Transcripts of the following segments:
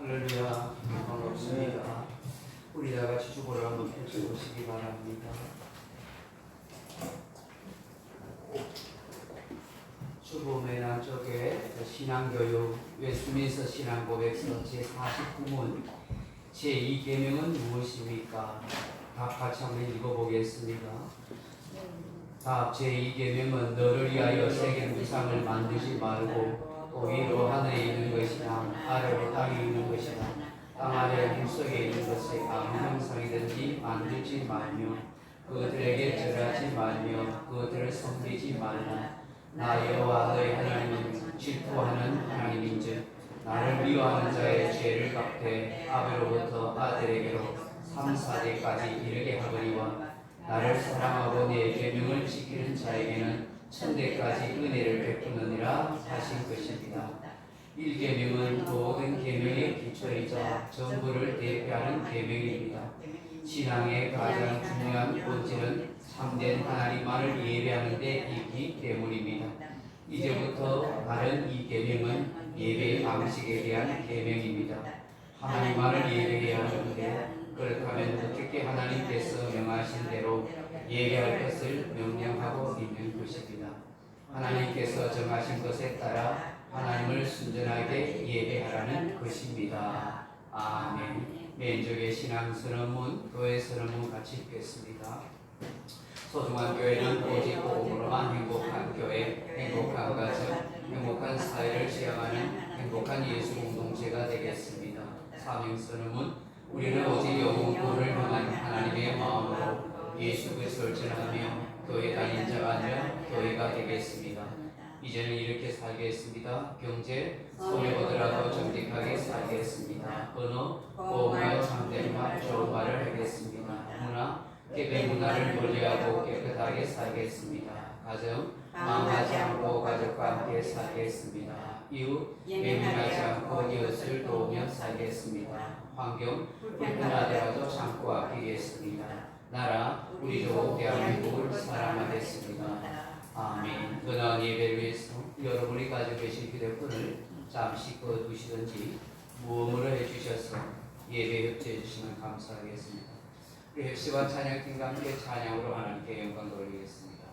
할렐루야. 반갑습니다. 우리 다 같이 주보를 한번 펼쳐보시기 바랍니다. 주보 맨 안쪽에 신앙교육 웨스트민스터 신앙고백서 제49문 제2계명은 무엇입니까? 답 같이 한번 읽어보겠습니다. 답 제2계명은 너를 위하여 새긴 우상을 만들지 말고 위로 하늘에 있는 것이나 아래로 땅에 있는 것이나 땅 아래 물속에 있는 것에 아무 형상이든지 만들지 말며 그들에게 절하지 말며 그들을 섬기지 말라. 나 여호와 너희 하나님은 질투하는 하나님인즉 나를 미워하는 자의 죄를 갚되 아베로부터 아들에게로 3, 4대까지 이르게 하거니와 나를 사랑하고 내 계명을 지키는 자에게는 천대까지 은혜를 베푸느니라 하신 것입니다. 1계명은 모든 계명의 기초이자 전부를 대표하는 계명입니다. 신앙의 가장 중요한 본질은 참된 하나님만을 예배하는 데 있기 때문입니다. 이제부터 다른 2계명은 예배의 방식에 대한 계명입니다. 하나님만을 예배해야 하는데 그렇다면 어떻게 하나님께서 명하신 대로 예배할 것을 명령하고 있는 것입니다. 하나님께서 정하신 것에 따라 하나님을 순전하게 예배하라는 것입니다. 아멘. 맨쪽에 신앙 선언문, 교회 선언문 같이 읽겠습니다. 소중한 교회는 오직 복음으로만 행복한 교회, 행복한 가정, 행복한 사회를 지향하는 행복한 예수 공동체가 되겠습니다. 사명 선언문, 우리는 오직 영혼구원을 향한 하나님의 마음으로 예수 그리스도를 전하며 교회 다닌 자가 아니라 교회가 되겠습니다. 이제는 이렇게 살겠습니다. 경제 손해보더라도 정직하게 살겠습니다. 언어 보호하여 참된 말 좋은 말을 하겠습니다. 문화 개별 문화를 멀리하고 깨끗하게 살겠습니다. 가정 망하지 않고 가족과 함께 살겠습니다. 이웃 예민하지 않고 이웃을 도우며 살겠습니다. 환경 불편하더라도 참고 아끼겠습니다. 나라 우리 조국 대한민국을 사랑하겠습니다. 아멘. 은혜한 예배를 위해서 여러분이 가지고 계신 휴대폰을 잠시 꺼두시든지 무음으로 해주셔서 예배에 협조해 주시면 감사하겠습니다. 우리 heb시와 찬양팀과 함께 찬양으로 하나님께 영광 돌리겠습니다.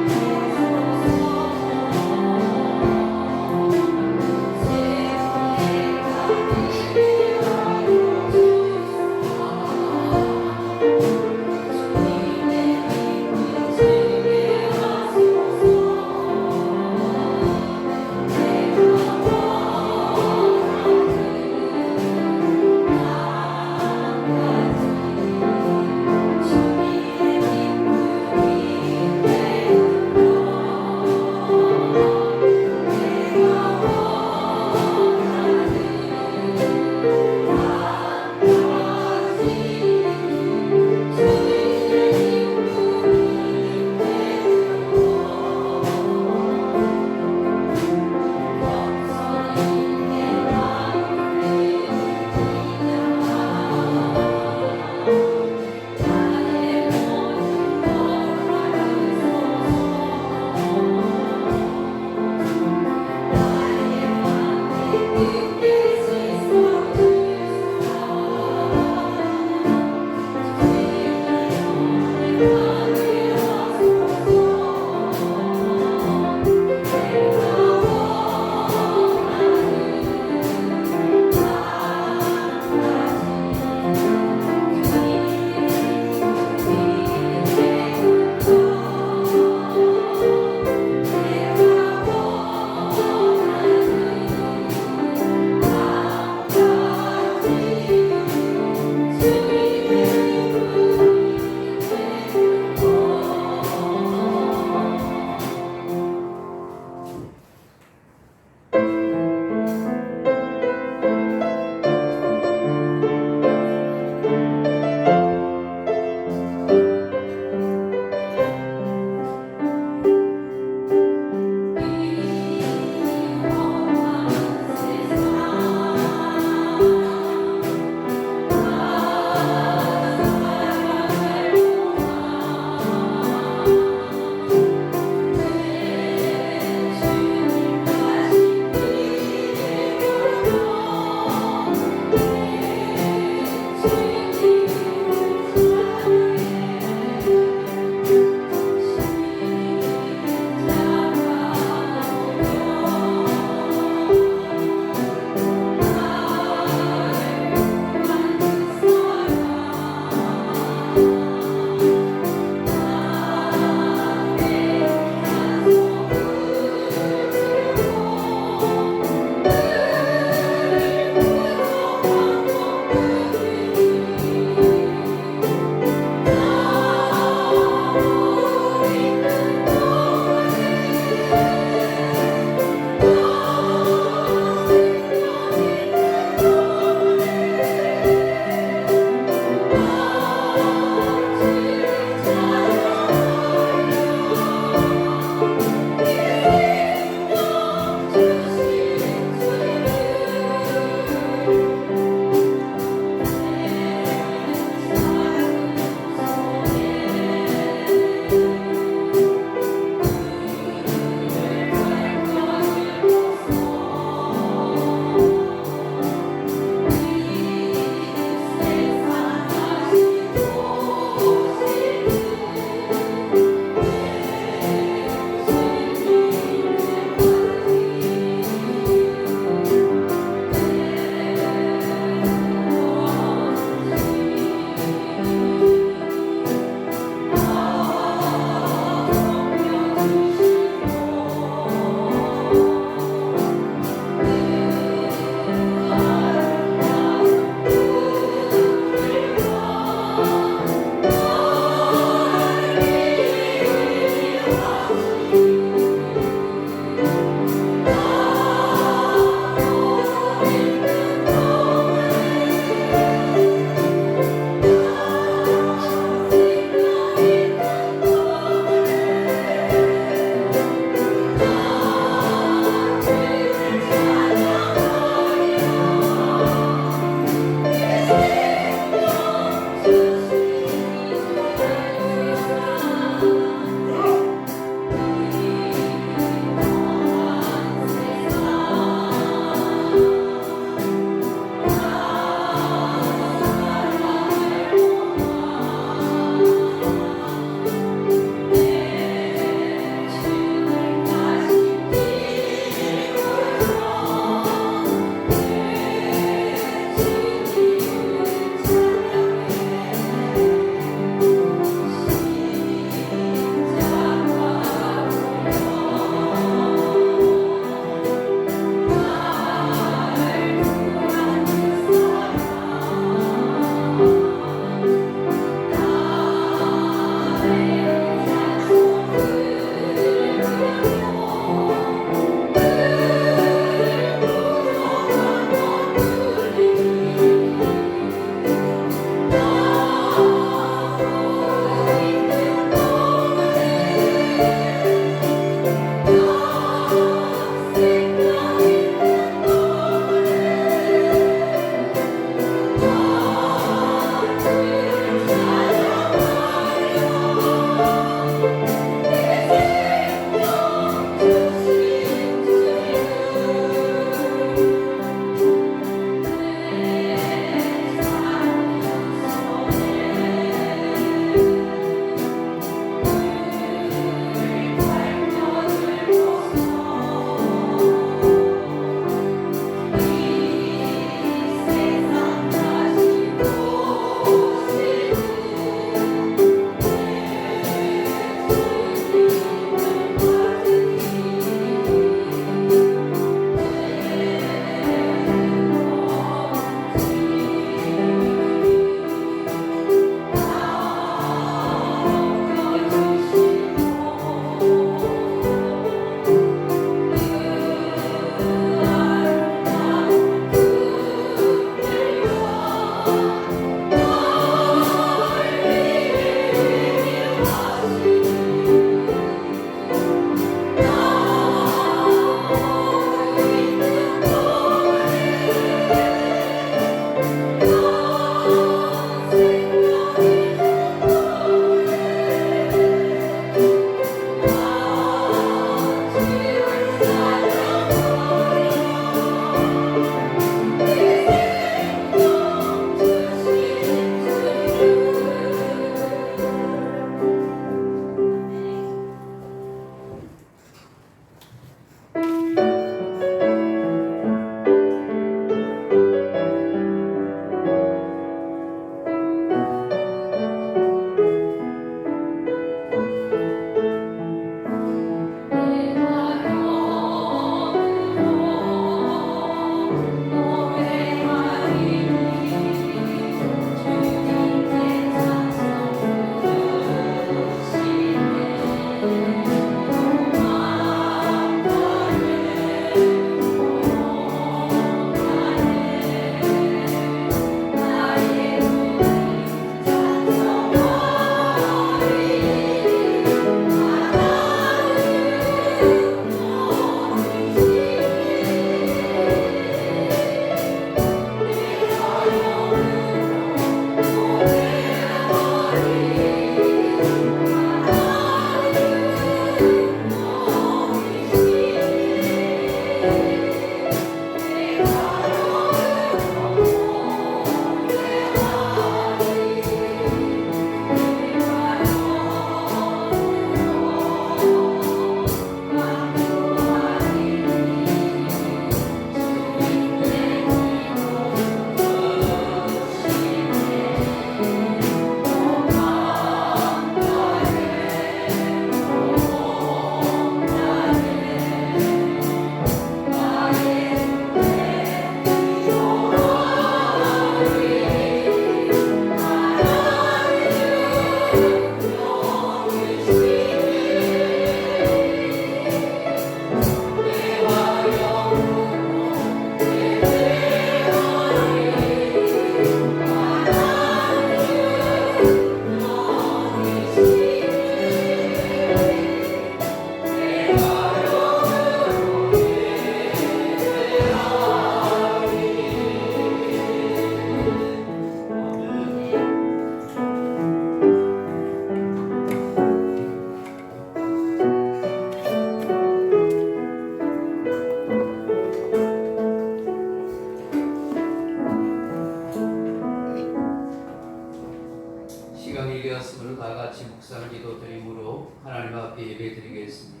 다 같이 묵상 기도 드림으로 하나님 앞에 예배 드리겠습니다.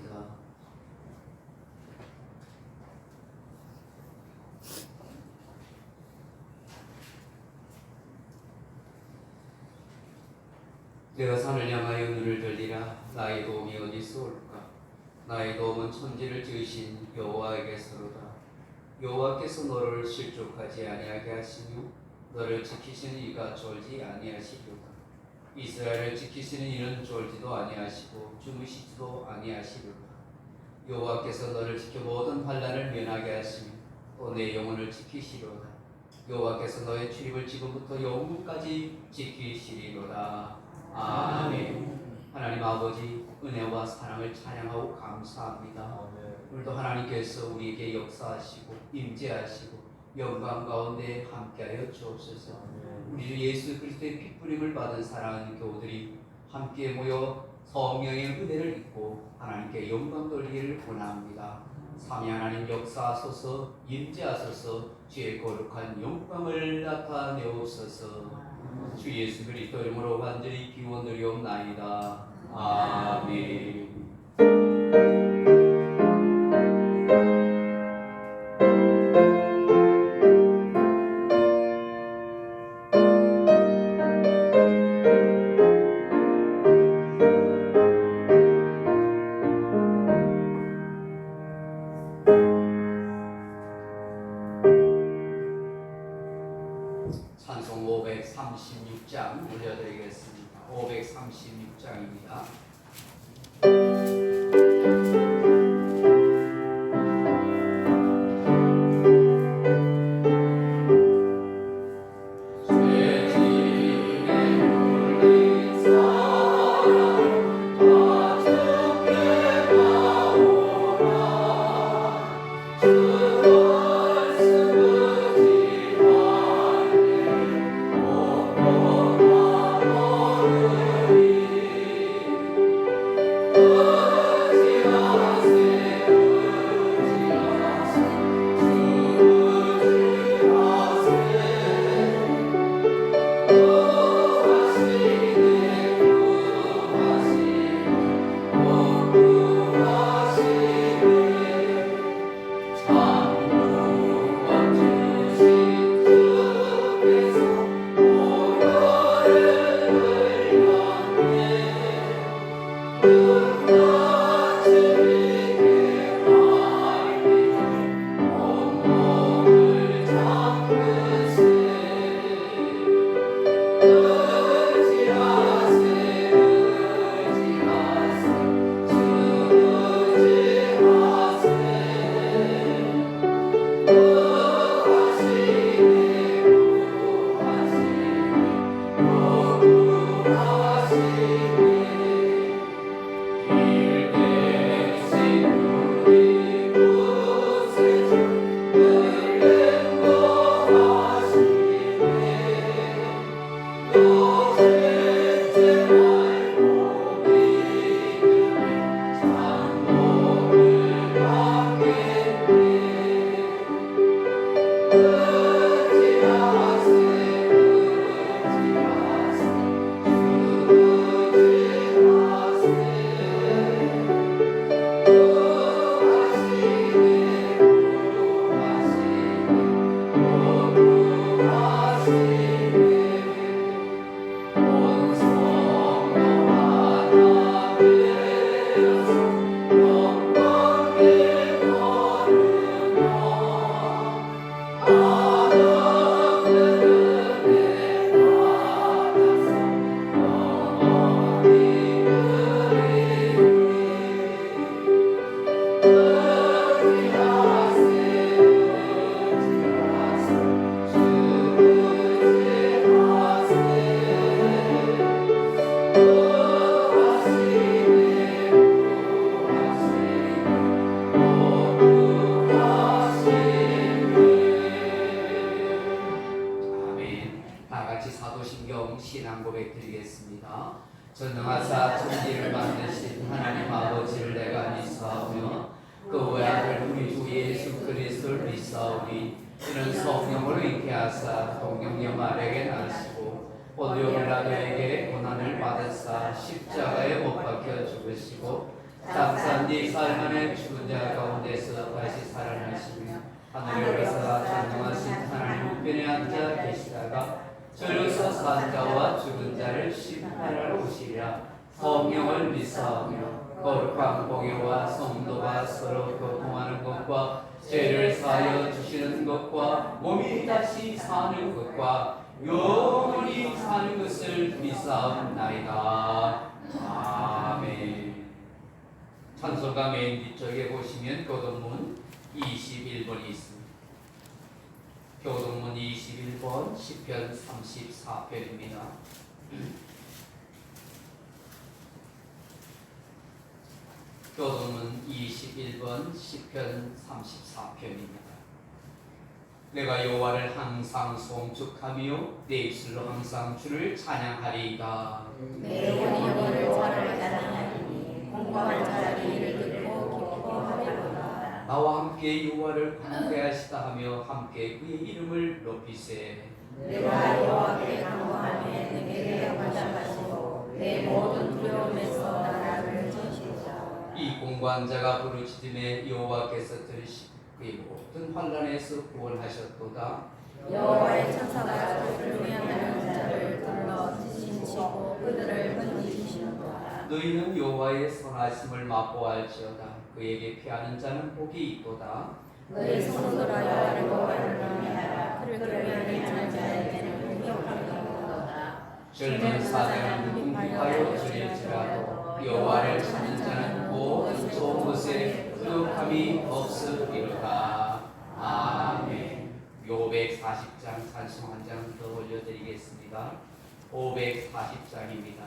내가 산을 향하여 눈을 들리라. 나의 도움이 어디서 올까? 나의 도움은 천지를 지으신 여호와에게서로다. 여호와께서 너를 실족하지 아니하게 하시며 너를 지키시는 이가 졸지 아니하시리로다. 이스라엘을 지키시는 이는 졸지도 아니하시고 주무시지도 아니하시리로다. 여호와께서 너를 지켜 모든 환난을 면하게 하시며 또 내 영혼을 지키시리로다. 여호와께서 너의 출입을 지금부터 영원까지 지키시리로다. 아멘. 하나님 아버지, 은혜와 사랑을 찬양하고 감사합니다. 오늘도 하나님께서 우리에게 역사하시고 임재하시고 영광 가운데 함께하여 주옵소서. 우리 주 예수 그리스도의 핏부림을 받은 사랑하는 교우들이 함께 모여 성령의 은혜를 입고 하나님께 영광 돌리기를 원합니다. 삼위 하나님 역사하소서, 임재하소서, 주의 거룩한 영광을 나타내옵소서. 주 예수 그리스도 이름으로 간절히 기원드리옵나이다. 아멘. 찬송 536장 올려드리겠습니다. 536장입니다. 신앙 고백 드리겠습니다. 전능하사 천지를 만드신 하나님 아버지를 내가 믿사오며 그 외아들 우리 주 예수 그리스도를 믿사오니 이는 성령으로 잉태하사 동정녀 마리아에게 나시고 본디오 빌라도에게 고난을 받으사 십자가에 못 박혀 죽으시고 장사한 뒤 사흘 만에 죽은 자 가운데서 다시 살아나시며 하늘에 올라서 전능하신 하나님 우편에 앉아 계시다가 저리서 산 자와 죽은 자를 심판하러 오시리라. 성령을 믿사오며 거룩한 공예와 성도가 서로 교통하는 것과 죄를 사하여 주시는 것과 몸이 다시 사는 것과 영원히 사는 것을 믿사옵나이다. 아멘. 찬송가 맨 뒤쪽에 보시면 교동문 21번이 있습니다. 교동문 21번 시편 34편입니다. 교동문 21번 시편 34편입니다. 내가 여호와를 항상 송축하며 내 입술로 항상 주를 찬양하리이다. 내 영혼이 여호와를 찬양하리니 공감할 자들이 이를 듣고 기뻐하리로다. 나와 함께 여호와를 광대하시다 하며 함께 그의 이름을 높이세. 내가 여호와께 간구하며 내게 응답하시고 내 모든 두려움에서 나를 지키시리라. 이 공관자가 부르짖음에 여호와께서 들으시고 그의 모든 환난에서 구원하셨도다. 여호와의 천사가 그를 위하는 자를 둘러 지신치고 그들을 건지시는도다. 너희는 여호와의 선하심을 맛보알지어다. 그에게 피하는 자는 복이 있도다. 너희 성도들아 여호와를 경외하라. 그를 경외하는 자에게는 공격함이 없도다. 젊은 사자는 궁핍하여 줄일지라도 여호와를 찾는 자는 모든 좋은 것에 부족함이 없으리로다. 아멘. 540장 찬송 한 장 더 올려드리겠습니다. 540장입니다.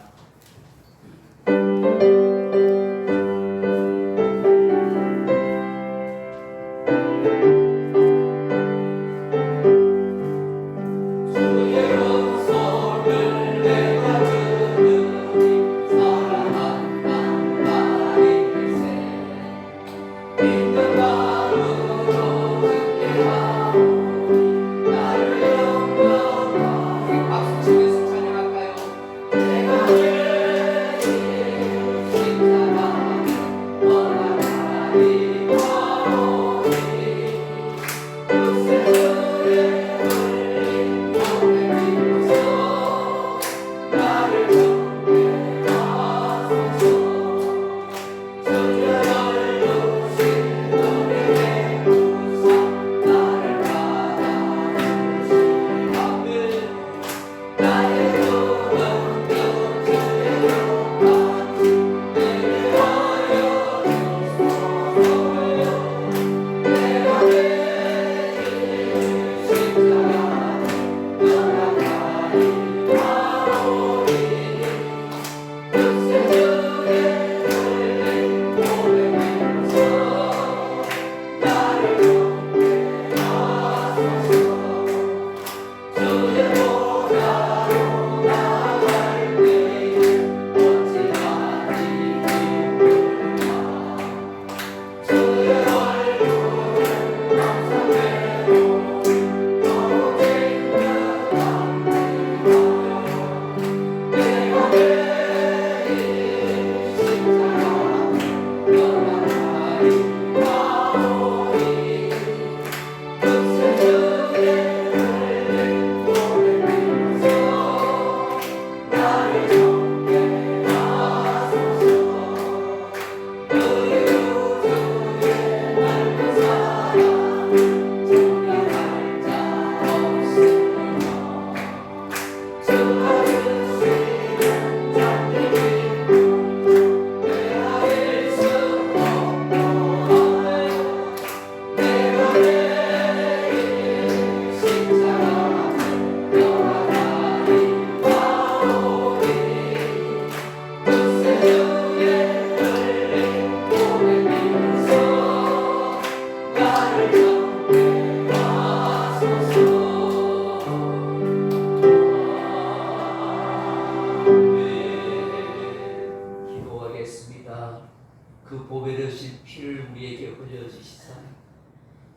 그 보배되신 피를 우리에게 흘려주시사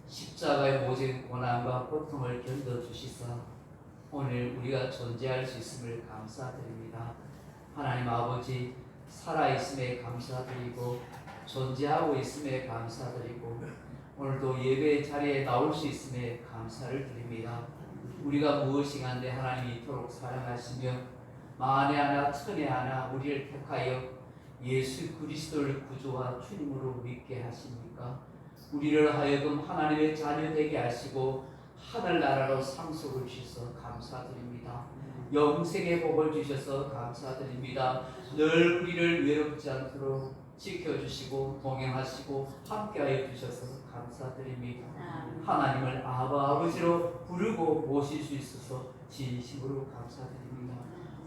십자가의 모진 고난과 고통을 견뎌주시사 오늘 우리가 존재할 수 있음을 감사드립니다. 하나님 아버지, 살아있음에 감사드리고 존재하고 있음에 감사드리고 오늘도 예배 자리에 나올 수 있음에 감사를 드립니다. 우리가 무엇인가인데 하나님이 이토록 사랑하시며 만에 하나 천에 하나 우리를 택하여 예수 그리스도를 구주와 주님으로 믿게 하십니까? 우리를 하여금 하나님의 자녀 되게 하시고 하늘나라로 상속을 주셔서 감사드립니다. 영생의 복을 주셔서 감사드립니다. 늘 우리를 외롭지 않도록 지켜주시고 동행하시고 함께하여 주셔서 감사드립니다. 하나님을 아버지로 부르고 모실 수 있어서 진심으로 감사드립니다.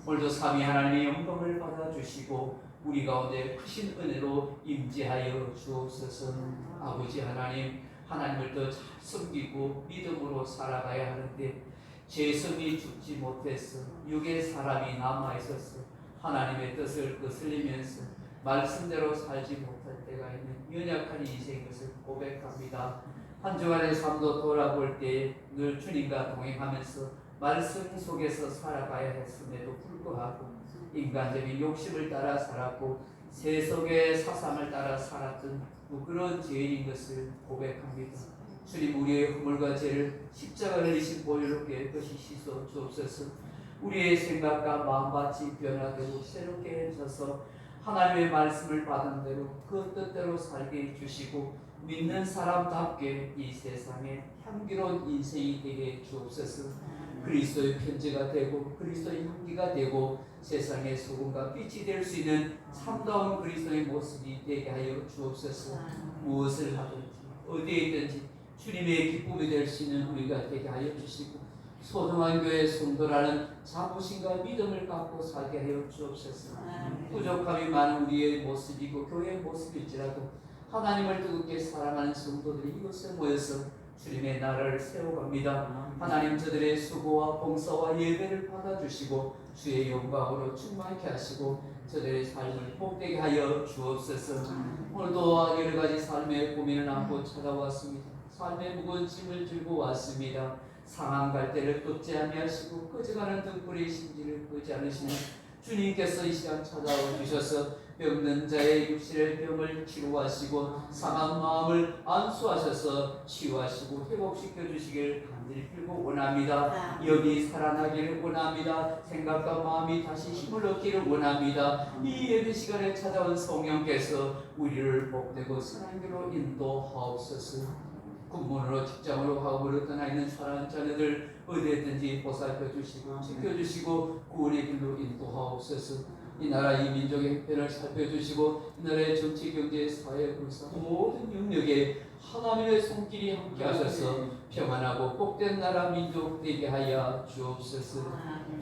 오늘도 삼위 하나님의 영광을 받아주시고 우리 가운데 크신 은혜로 임재하여 주옵소서. 아버지 하나님, 하나님을 더 잘 섬기고 믿음으로 살아가야 하는데 죄성이 죽지 못해서 육의 사람이 남아있어서 하나님의 뜻을 거슬리면서 말씀대로 살지 못할 때가 있는 연약한 인생인 것을 고백합니다. 한 주간의 삶도 돌아볼 때 늘 주님과 동행하면서 말씀 속에서 살아가야 했음에도 불구하고 인간적인 욕심을 따라 살았고 세속의 사상을 따라 살았던 그런 죄인인 것을 고백합니다. 주님, 우리의 허물과 죄를 십자가 흘리신 보혈로 깨끗이 씻어 주옵소서. 우리의 생각과 마음밭이 변화되고 새롭게 해져서 하나님의 말씀을 받은 대로 그 뜻대로 살게 해주시고 믿는 사람답게 이 세상에 향기로운 인생이 되게 주옵소서. 그리스도의 편지가 되고 그리스도의 향기가 되고 세상의 소금과 빛이 될 수 있는 참다운 그리스도의 모습이 되게 하여 주옵소서. 무엇을 하든지 어디에 있든지 주님의 기쁨이 될 수 있는 우리가 되게 하여 주시고 소중한 교회 성도라는 자부심과 믿음을 갖고 살게 하여 주옵소서. 부족함이 많은 우리의 모습이고 교회의 모습일지라도 하나님을 뜨겁게 사랑하는 성도들이 이곳에 모여서 주님의 나라를 세워갑니다. 하나님, 저들의 수고와 봉사와 예배를 받아주시고 주의 영광으로 충만케 하시고 저들의 삶을 복되게 하여 주옵소서. 오늘도 여러 가지 삶의 고민을 안고 찾아왔습니다. 삶의 무거운 짐을 들고 왔습니다. 상한 갈대를 쫓지 아니하시고 꺼져가는 등불의 심지를 끄지 않으시는 주님께서 이 시간 찾아와 주셔서 병든 자의 육신의 병을 치료하시고 상한 마음을 안수하셔서 치유하시고 회복시켜 주시길 간절히 빌고 원합니다. 영이 살아나기를 원합니다. 생각과 마음이 다시 힘을 얻기를 원합니다. 이 예배 시간에 찾아온 성령께서 우리를 복되고 선한 길로 인도하옵소서. 군문으로 직장으로 학업으로 떠나 있는 사랑하는 자녀들 어디에든지 보살펴 주시고 지켜주시고 구원의 길로 인도하옵소서. 이 나라 이 민족의 형편을 살펴주시고 이 나라의 정치 경제 사회 군사 모든 영역에 하나님의 손길이 함께 하셔서 평안하고 복된 나라 민족 되게 하여 주옵소서.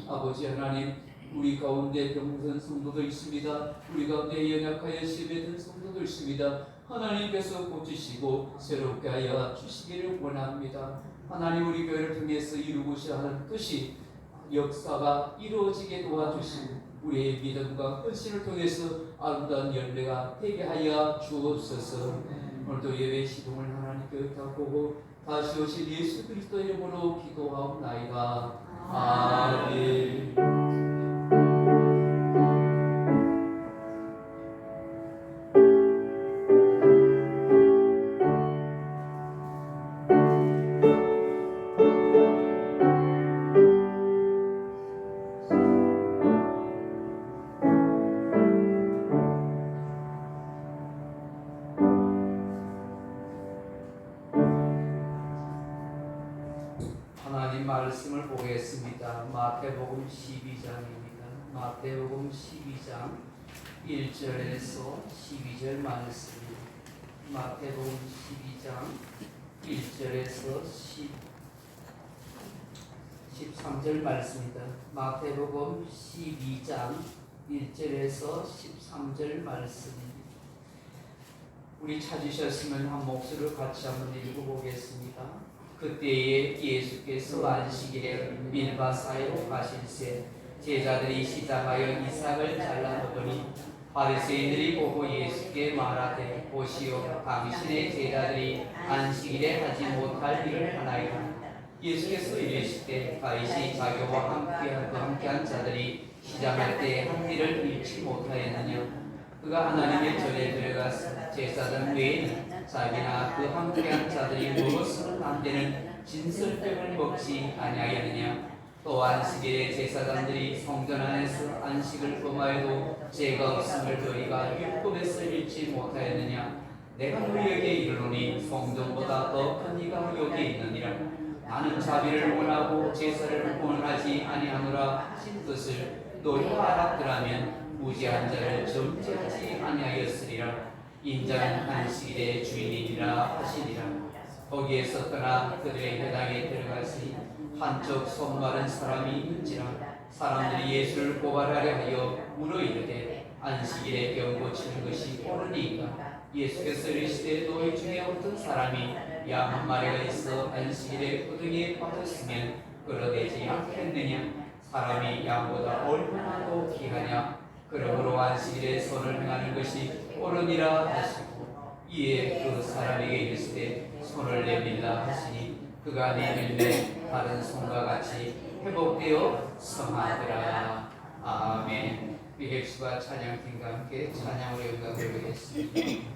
아버지 하나님, 우리 가운데 병든 성도도 있습니다. 우리 가운데 연약하여 시험에 성도도 있습니다. 하나님께서 고치시고 새롭게 하여 주시기를 원합니다. 하나님, 우리 교회를 통해서 이루고자 하는 뜻이 역사가 이루어지게 도와주시고 우리의 믿음과 헌신을 통해서 아름다운 열매가 되게 하여 주옵소서. 오늘도 예배 시동을 하나님께 보고 다시 오실 예수 그리스도 이름으로 기도하옵나이다. 아멘. 말씀을 보겠습니다. 마태복음 12장입니다. 마태복음 12장 1절에서 12절 말씀입니다. 마태복음 12장 1절에서 13절 말씀입니다. 마태복음 12장 1절에서 13절 말씀입니다. 우리 찾으셨으면 한 목소리로 같이 한번 읽어보겠습니다. 그때에 예수께서 안식일에 밀바 사이로 가실새 제자들이 시작하여 이삭을 잘라 먹으니 바리새인들이 보고 예수께 말하되 보시오, 당신의 제자들이 안식일에 하지 못할 일을 하나이다. 예수께서 이르시되 다윗이 자기와 함께한 자들이 시장할 때 한 일을 잃지 못하였느냐? 그가 하나님의 전에 들어가서 제사장 외에는 자기나 그 함께한 자들이 무엇으로 안 되는 진설병을 먹지 아니하였느냐? 또 안식일에 제사장들이 성전 안에서 안식을 범하여도 죄가 없음을 너희가 율법에서 읽지 못하였느냐? 내가 너희에게 이르노니 성전보다 더 큰 이가 여기 있느니라. 나는 자비를 원하고 제사를 원하지 아니하노라 하신 뜻을 너희가 알았더라면 무지한 자를 정죄하지 아니하였으리라. 인자는 안식일의 주인이니라 하시니라. 거기에서 떠나 그들의 회당에 들어가시 한쪽 손 마른 사람이 있는지라. 사람들이 예수를 고발하려 하여 물어 이르되 안식일에 병 고치는 것이 옳으니까? 예수께서 이르시되 너희 중에 어떤 사람이 양 한 마리가 있어 안식일에 구덩이에 빠졌으면 끌어내지 않겠느냐? 사람이 양보다 얼마나 더 귀하냐? 그러므로 안식일에 손을 행하는 것이 옳으니라 하시고 이에 그 사람에게 이르시되 손을 내밀라 하시니 그가 내밀매 다른 손과 같이 회복되어 성하더라. 아멘. 미객수가 찬양팀과 함께 찬양으로 영광을 드리겠습니다.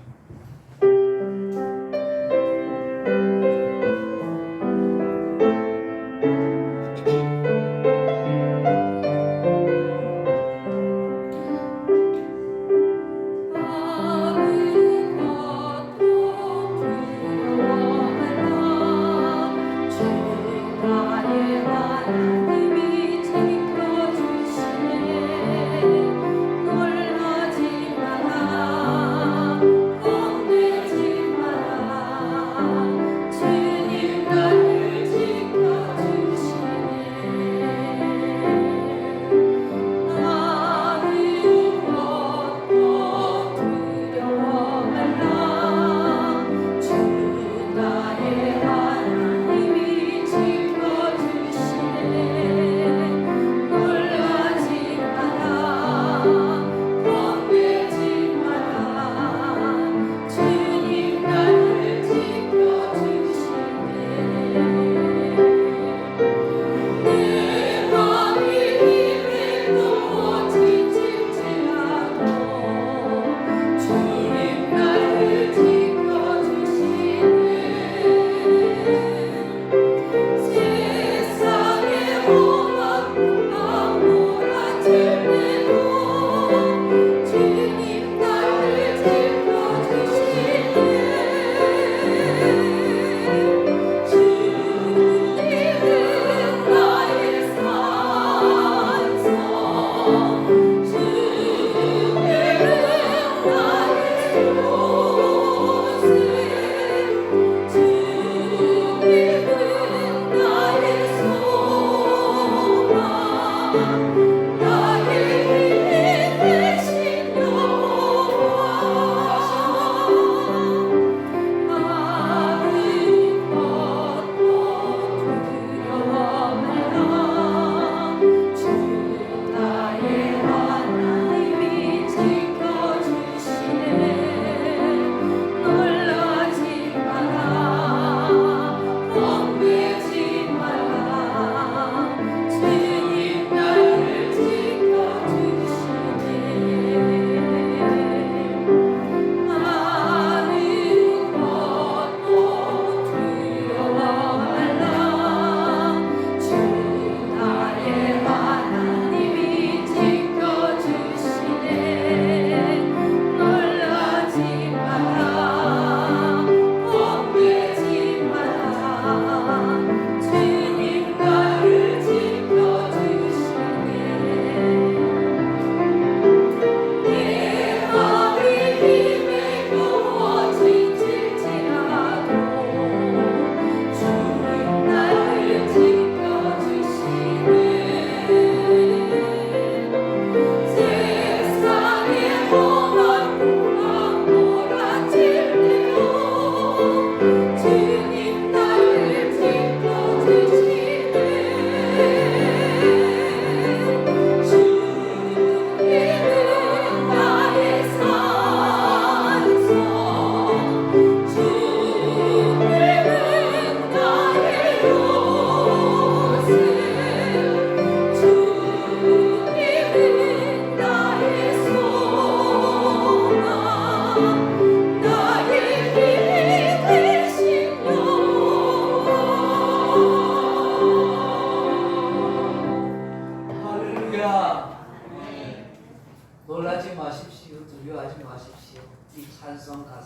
나의 하나님이 지켜주시네.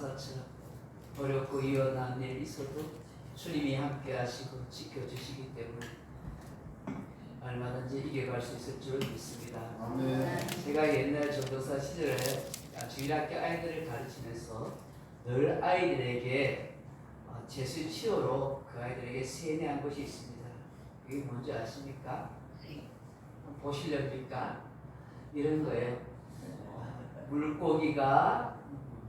마사처럼 어렵고 위험한 일 있어도 주님이 함께 하시고 지켜주시기 때문에 얼마든지 이겨갈 수 있을 줄 믿습니다. 아멘. 제가 옛날 전도사 시절에 주일학교 아이들을 가르치면서 늘 아이들에게 재수 치료로 그 아이들에게 세뇌한 것이 있습니다. 그게 뭔지 아십니까? 보시렵니까? 이런 거예요.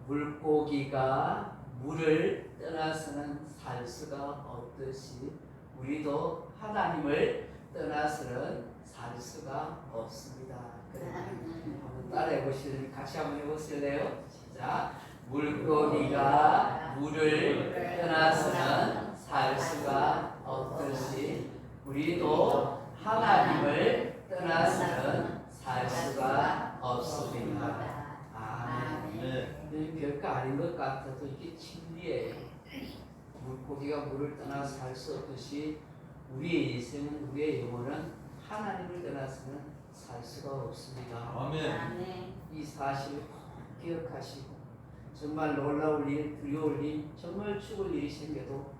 물고기가 물을 떠나서는 살 수가 없듯이 우리도 하나님을 떠나서는 살 수가 없습니다. 한번 따라해 보실래요? 같이 한번 해보실래요? 시작. 물고기가 물을 떠나서는 살 수가 없듯이 우리도 하나님을 떠나서는 살 수가 없습니다. 아멘. 네. 별거 아닌 것 같아도 이게 진리예요. 물고기가 물을 떠나 살 수 없듯이 우리의 인생은, 우리의 영혼은 하나님을 떠나서는 살 수가 없습니다. 아멘. 이 사실을 꼭 기억하시고 정말 놀라울 일, 두려울 일, 정말 죽을 일이 생겨도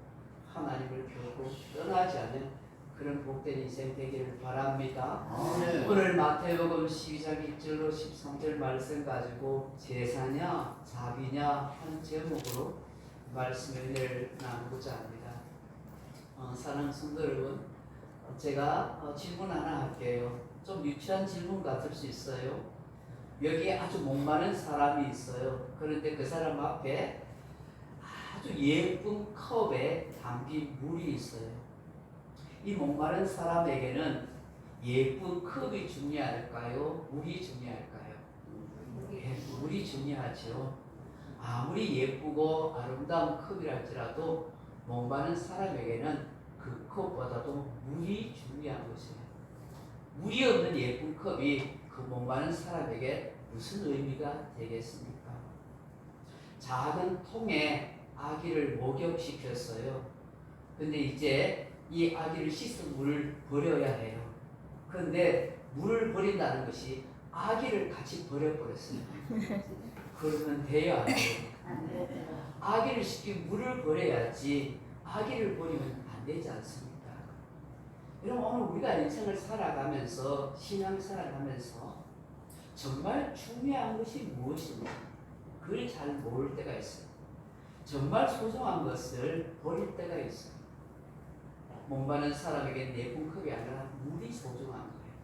하나님을 결코 떠나지 않는 그런 복된 인생 되기를 바랍니다. 아멘. 오늘 마태복음 12장 1절로 13절 말씀 가지고 제사냐 자비냐 하는 제목으로 말씀을 나누고자 합니다. 사랑하는 성도 여러분, 제가 질문 하나 할게요. 좀 유치한 질문 같을 수 있어요. 여기에 아주 목마른 사람이 있어요. 그런데 그 사람 앞에 아주 예쁜 컵에 담긴 물이 있어요. 이 목마른 사람에게는 예쁜 컵이 중요할까요? 물이 중요할까요? 물이 중요하죠. 아무리 예쁘고 아름다운 컵이랄지라도 목마른 사람에게는 그 컵보다도 물이 중요한 것이에요. 물이 없는 예쁜 컵이 그 목마른 사람에게 무슨 의미가 되겠습니까? 작은 통에 아기를 목욕시켰어요. 근데 이제 이 아기를 씻은 물을 버려야 해요. 그런데 물을 버린다는 것이 아기를 같이 버려버렸어요. 그러면 돼요, 안 돼요? 아기를 씻긴 물을 버려야지 아기를 버리면 안 되지 않습니까? 여러분, 오늘 우리가 인생을 살아가면서, 신앙생활을 하면서 정말 중요한 것이 무엇인지 그걸 잘 모를 때가 있어요. 정말 소중한 것을 버릴 때가 있어요. 목마른 사람에게 예쁜 컵이 아니라 물이 소중한 거예요.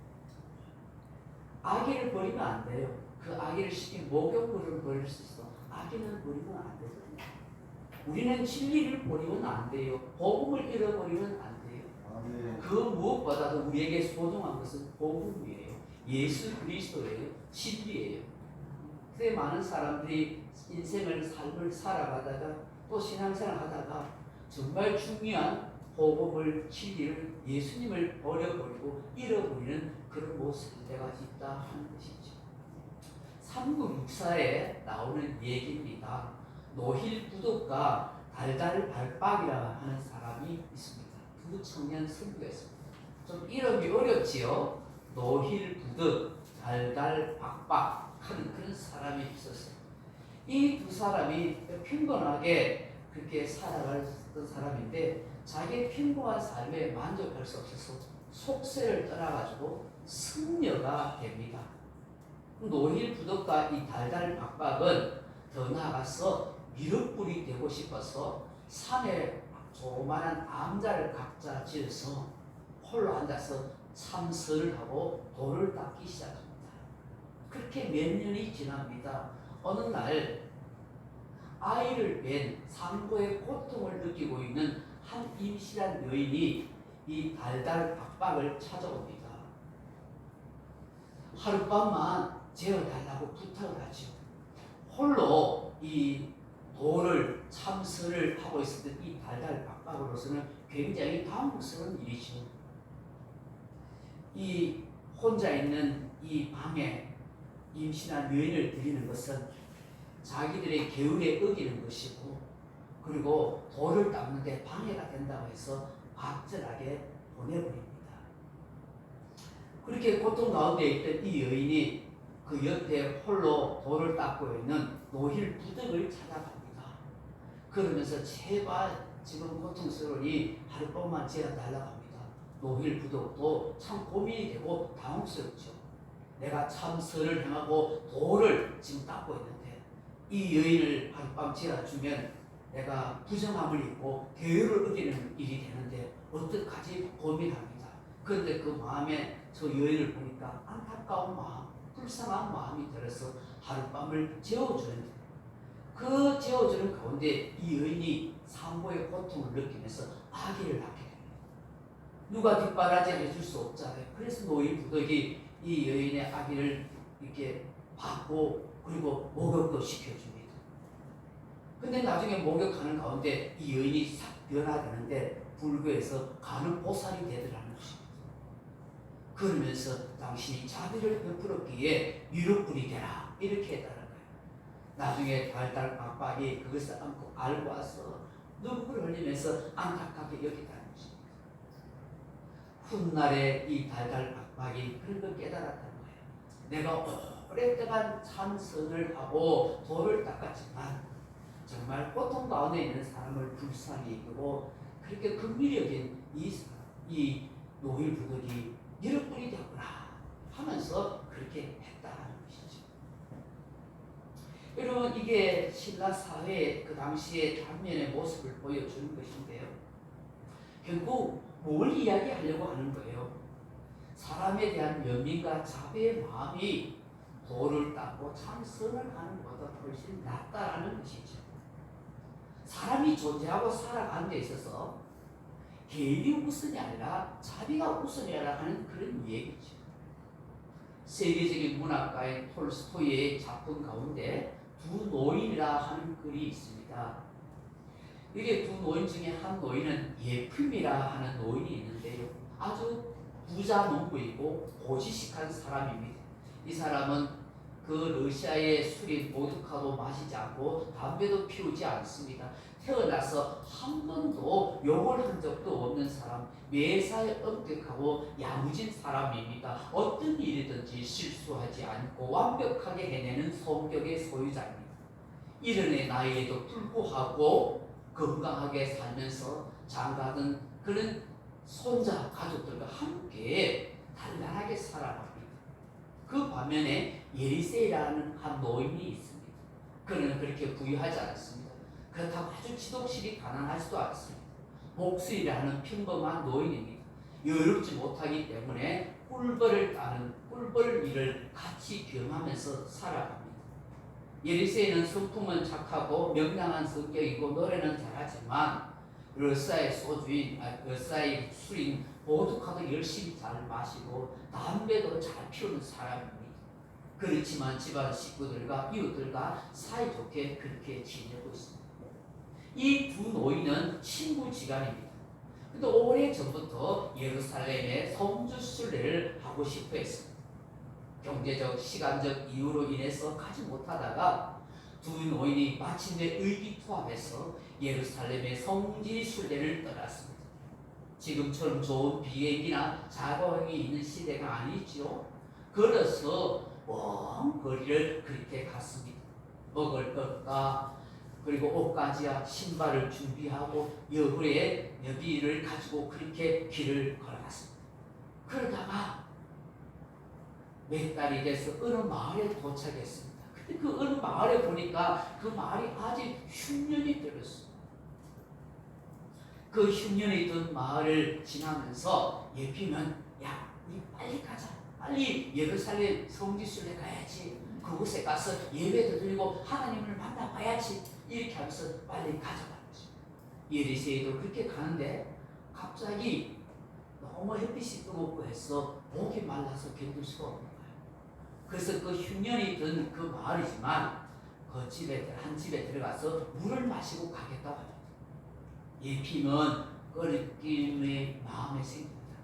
아기를 버리면 안 돼요. 그 아기를 시킨 목욕물을 버릴 수 있어. 아기는 버리면 안 되거든요. 우리는 진리를 버리면 안 돼요. 복음을 잃어버리면 안 돼요. 아멘. 그 무엇보다도 우리에게 소중한 것은 복음이에요. 예수 그리스도예요. 진리예요. 그때 많은 사람들이 인생을, 삶을 살아가다가 또 신앙생활 하다가 정말 중요한 복음을, 진리를, 예수님을 버려버리고 잃어버리는 그런 모습이 때가 있다 하는 것이죠. 삼국육사에 나오는 얘기입니다. 노힐부득과 달달발박이라 하는 사람이 있습니다. 두 청년 선교였습니다. 좀 이름이 어렵지요. 노힐부득, 달달박박 하는 그런 사람이 있었어요. 이 두 사람이 평범하게 그렇게 살아갔던 사람인데 자기의 평범한 삶에 만족할 수 없어서 속세를 떠나가지고 승려가 됩니다. 노힐부득과 이 달달박박은 더 나아가서 미륵불이 되고 싶어서 산에 조그마한 암자를 각자 지어서 홀로 앉아서 참선을 하고 돌을 닦기 시작합니다. 그렇게 몇 년이 지납니다. 어느 날 아이를 뵌 산고의 고통을 느끼고 있는 한 임신한 여인이 이 달달박박을 찾아옵니다. 하룻밤만 재워달라고 부탁을 하죠. 홀로 이 돌을 참선을 하고 있었던 이 달달박박으로서는 굉장히 당혹스러운 일이죠. 이 혼자 있는 이 방에 임신한 여인을 드리는 것은 자기들의 계율에 어기는 것이고, 그리고 돌을 닦는데 방해가 된다고 해서 박절하게 보내버립니다. 그렇게 고통 가운데 있던 이 여인이 그 옆에 홀로 돌을 닦고 있는 노힐부득을 찾아갑니다. 그러면서 제발 지금 고통스러우니 하룻밤만 지어달라고 합니다. 노일 부덕도 참 고민이 되고 당혹스럽죠. 내가 참 선을 행하고 도를 지금 닦고 있는데 이 여인을 하룻밤 지어주면 내가 부정함을 입고 계율을 어기는 일이 되는데 어떡하지 고민합니다. 그런데 그 마음에 저 여인을 보니까 안타까운 마음, 불쌍한 마음이 들어서 하룻밤을 재워주는데 그 재워주는 가운데 이 여인이 산모의 고통을 느끼면서 아기를 낳게 됩니다. 누가 뒷바라지 해줄 수 없잖아요. 그래서 노인 부덕이 이 여인의 아기를 이렇게 받고 그리고 목욕도 시켜줍니다. 근데 나중에 목욕하는 가운데 이 여인이 싹 변화되는데 불교에서 가는 보살이 되더라는 것입니다. 그러면서 당신이 자비를 베풀었기에 유력불이 되라 이렇게 했다는 거예요. 나중에 달달 빡빡이 그것을 알고 와서 눈물을 흘리면서 안타깝게 여기다는 것입니다. 훗날에 이 달달 빡빡이 그런 걸 깨달았다는 거예요. 내가 오랫동안 참선을 하고 도를 닦았지만 정말 고통 가운데 있는 사람을 불쌍히 여기고 그렇게 긍휼히 여긴 이 노일 부덕이 유력불이 되었구나 하면서 그렇게 했다는 것이죠. 여러분 이게 신라 사회의 그 당시의 단면의 모습을 보여주는 것인데요. 결국 뭘 이야기하려고 하는 거예요? 사람에 대한 연민과 자비의 마음이 도를 닦고 참선을 하는 것보다 훨씬 낫다라는 것이죠. 사람이 존재하고 살아가는 데 있어서 개인이 우선이 아니라 자비가 우선이라 하는 그런 얘기죠. 세계적인 문학가인 톨스토이의 작품 가운데 두 노인이라 하는 글이 있습니다. 이게 두 노인 중에 한 노인은 예품이라 하는 노인이 있는데요. 아주 부자 농부이고 고지식한 사람입니다. 이 사람은 그 러시아의 술인 보드카도 마시지 않고 담배도 피우지 않습니다. 태어나서 한 번도 욕을 한 적도 없는 사람, 매사에 엄격하고 야무진 사람입니다. 어떤 일이든지 실수하지 않고 완벽하게 해내는 성격의 소유자입니다. 이른의 나이에도 불구하고 건강하게 살면서 장가든 그런 손자 가족들과 함께 단단하게 살아갑니다. 그 반면에 예리세이라는 한 노인이 있습니다. 그는 그렇게 부유하지 않습니다. 그렇다고 아주 지독실이 가난하지도 않습니다. 목수이라는 평범한 노인입니다. 여유롭지 못하기 때문에 꿀벌을 따는 꿀벌 일을 같이 경험하면서 살아갑니다. 예리세이는 성품은 착하고 명랑한 성격이고 노래는 잘하지만 러시아의 술인 보드카도 열심히 잘 마시고 담배도 잘 피우는 사람입니다. 그렇지만 집안 식구들과 이웃들과 사이좋게 그렇게 지내고 있습니다. 이 두 노인은 친구지간입니다. 근데 오래전부터 예루살렘에 성주 순례를 하고 싶어 했습니다. 경제적, 시간적 이유로 인해서 가지 못하다가 두 노인이 마침내 의기투합해서 예루살렘의 성지 순례를 떠났습니다. 지금처럼 좋은 비행기나 자가용이 있는 시대가 아니지요. 걸어서 먼 거리를 그렇게 갔습니다. 먹을 것과 그리고 옷가지와 신발을 준비하고 여부의 여비를 가지고 그렇게 길을 걸어갔습니다. 그러다가 몇 달이 돼서 어느 마을에 도착했습니다. 근데 그 어느 마을에 보니까 그 마을이 아주 흉년이 들었어요. 그 흉년이 든 마을을 지나면서 예피면 야, 우리 빨리 가자. 빨리 예루살렘 성지순례 가야지. 그곳에 가서 예배도 드리고 하나님을 만나봐야지. 이렇게 하면서 빨리 가져가는 거죠. 예리세이도 그렇게 가는데 갑자기 너무 햇빛이 뜨겁고 해서 목이 말라서 견딜 수가 없는 거예요. 그래서 그 흉년이 든 그 마을이지만 그 집에 한 집에 들어가서 물을 마시고 가겠다고 합니다. 예피는 꺼리낌의 마음에 생깁니다.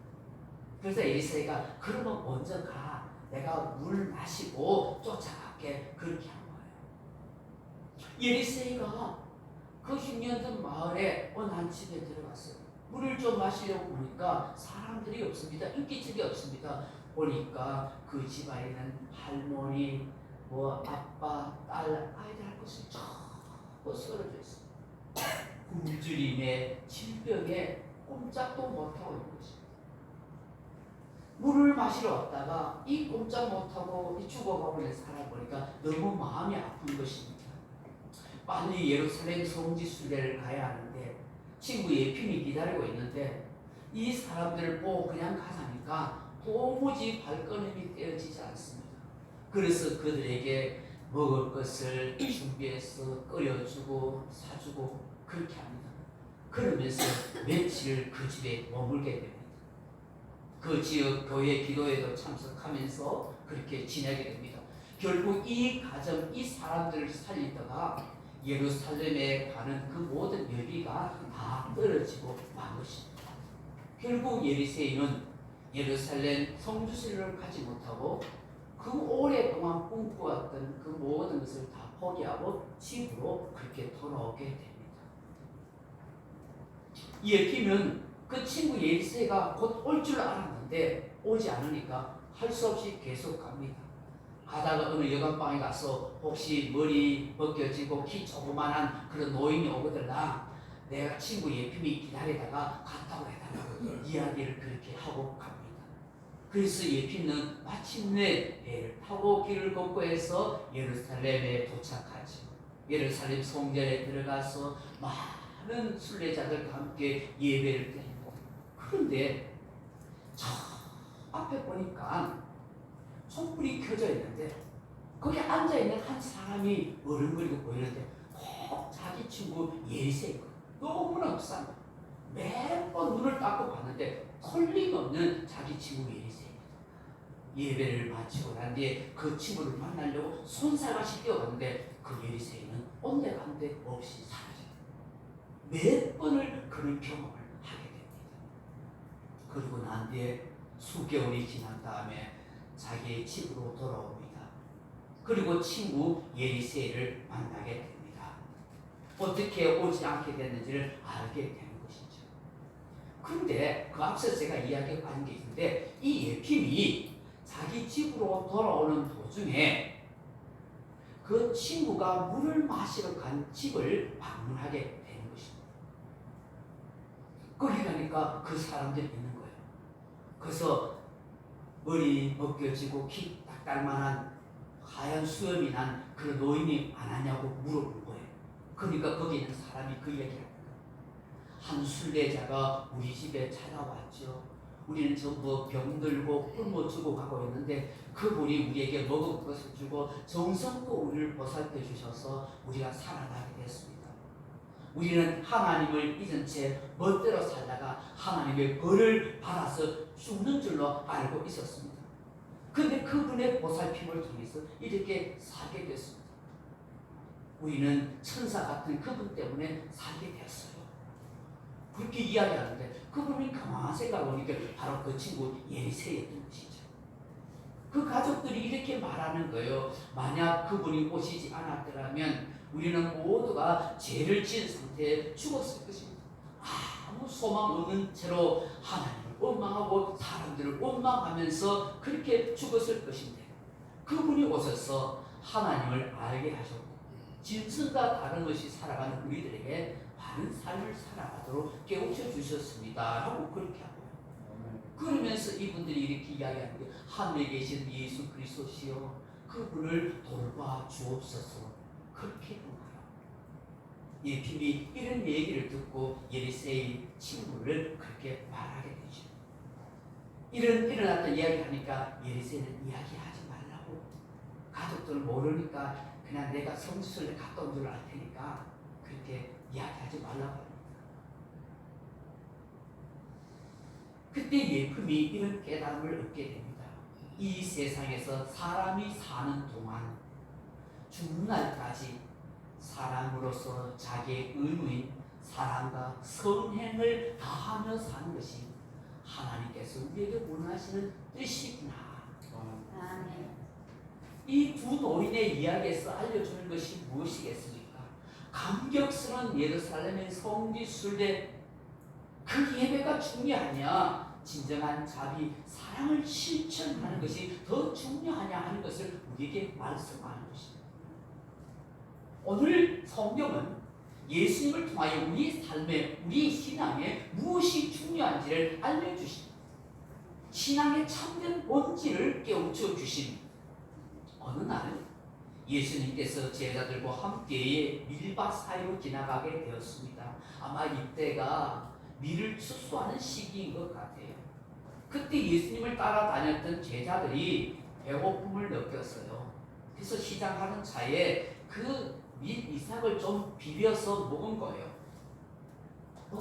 그래서 에리세이가 그러면 먼저 가. 내가 물 마시고 쫓아갈게. 그렇게 한 거예요. 에리세이가 그 흉년든 마을에 어느 한 집에 들어갔어요. 물을 좀 마시려고 보니까 사람들이 없습니다. 인기척이 없습니다. 보니까 그 집안에는 할머니, 아빠, 딸, 아이들 할 것이 전부 쓰러져 있습니다. 굶주림에 질병에 꼼짝도 못하고 있는 것입니다. 물을 마시러 왔다가 이 꼼짝 못하고 이 죽어가고 있는 사람 보니까 너무 마음이 아픈 것입니다. 빨리 예루살렘 성지 순례를 가야 하는데 친구 예핀이 기다리고 있는데 이 사람들을 보고 그냥 가자니까 도무지 발걸음이 떼어지지 않습니다. 그래서 그들에게 먹을 것을 준비해서 끓여주고 사주고 그렇게 합니다. 그러면서 며칠 그 집에 머물게 됩니다. 그 지역 교회 기도회도 참석하면서 그렇게 지내게 됩니다. 결국 이 가정, 이 사람들을 살리다가 예루살렘에 가는 그 모든 여비가 다 떨어지고 만 것입니다. 결국 예리세인은 예루살렘 성주순례를 가지 못하고 그 오랫동안 꿈꾸었던 그 모든 것을 다 포기하고 집으로 그렇게 돌아오게 됩니다. 예피는 그 친구 예리세가 곧 올 줄 알았는데 오지 않으니까 할 수 없이 계속 갑니다. 가다가 어느 여관방에 가서 혹시 머리 벗겨지고 키 조그만한 그런 노인이 오거들라 내가 친구 예핀이 기다리다가 갔다고 해달라고 이야기를 그렇게 하고 갑니다. 그래서 예핀은 마침내 배를 타고 길을 걷고 해서 예루살렘에 도착하죠. 예루살렘 성전에 들어가서 많은 순례자들과 함께 예배를 드립니다. 그런데 저 앞에 보니까 촛불이 켜져 있는데 거기 앉아있는 한 사람이 어른거리고 보이는데 꼭 자기 친구 예리세거든요. 너무나 불쌍해. 매번 눈을 닦고 봤는데 털림없는 자기 친구 예리세입니다. 예배를 마치고 난 뒤에 그 친구를 만나려고 손살같이 뛰어갔는데 그 예리세는 온데간데 없이 사라져요. 몇 번을 그런 경험을 하게 됩니다. 그리고 난 뒤에 수개월이 지난 다음에 자기의 집으로 돌아옵니다. 그리고 친구 예리세를 만나게 됩니다. 어떻게 오지 않게 됐는지를 알게 되는 것이죠. 그런데 그 앞서 제가 이야기한 게 있는데 이 예핀이 자기 집으로 돌아오는 도중에 그 친구가 물을 마시러 간 집을 방문하게 되는 것입니다. 거기 가니까 그 사람들이 있는 거예요. 그래서 머리 벗겨지고 키 딱 달만한 하얀 수염이 난 그 노인이 안 하냐고 물어본 거예요. 그러니까 거기 있는 사람이 그 얘기를 합니다. 한 순례자가 우리 집에 찾아왔죠. 우리는 전부 병들고 굶어 죽어가고 있는데 그분이 우리에게 먹을 것을 주고 정성껏 우리를 보살펴 주셔서 우리가 살아나게 됐습니다. 우리는 하나님을 잊은 채 멋대로 살다가 하나님의 벌을 받아서 죽는 줄로 알고 있었습니다. 그런데 그분의 보살핌을 통해서 이렇게 살게 됐습니다. 우리는 천사 같은 그분 때문에 살게 됐어요. 그렇게 이야기하는데 그분이 가만히 생각해보니까 바로 그 친구 예리세였던 것이죠. 그 가족들이 이렇게 말하는 거예요. 만약 그분이 오시지 않았더라면 우리는 모두가 죄를 지은 상태에 죽었을 것입니다. 아무 소망 없는 채로 하나님을 원망하고 사람들을 원망하면서 그렇게 죽었을 것인데 그분이 오셔서 하나님을 알게 하셨고 짐승과 다른 것이 살아가는 우리들에게 바른 삶을 살아가도록 깨우쳐 주셨습니다 라고 그렇게 하고요. 그러면서 이분들이 이렇게 이야기하는 게 하늘에 계신 예수 그리스도시여 그분을 돌봐 주옵소서 그렇게 하나요. 예핀이 이런 얘기를 듣고 예리세의 친구를 그렇게 말하게 되죠. 일어났던 이야기를 하니까 예리세는 이야기하지 말라고 가족들 모르니까 그냥 내가 성지순례 갔다 온 줄 알 테니까 그렇게 이야기하지 말라고 합니다. 그때 예품이 이런 깨달음을 얻게 됩니다. 이 세상에서 사람이 사는 동안 죽는 날까지 사람으로서 자기의 의무인 사랑과 성행을 다하며 사는 것이 하나님께서 우리에게 원하시는 뜻이구나. 아멘. 이 두 노인의 이야기에서 알려주는 것이 무엇이겠습니까? 감격스러운 예루살렘의 성지 순례 그 예배가 중요하냐 진정한 자비 사랑을 실천하는 것이 더 중요하냐 하는 것을 우리에게 말씀하는 것입니다. 오늘 성경은 예수님을 통하여 우리 삶에, 우리 신앙에 무엇이 중요한지를 알려주신, 신앙의 참된 본질을 깨우쳐 주신 어느 날 예수님께서 제자들과 함께 밀밭 사이로 지나가게 되었습니다. 아마 이때가 밀을 추수하는 시기인 것 같아요. 그때 예수님을 따라다녔던 제자들이 배고픔을 느꼈어요. 그래서 시장하는 차에 그 밀 이삭을 좀 비벼서 먹은 거예요.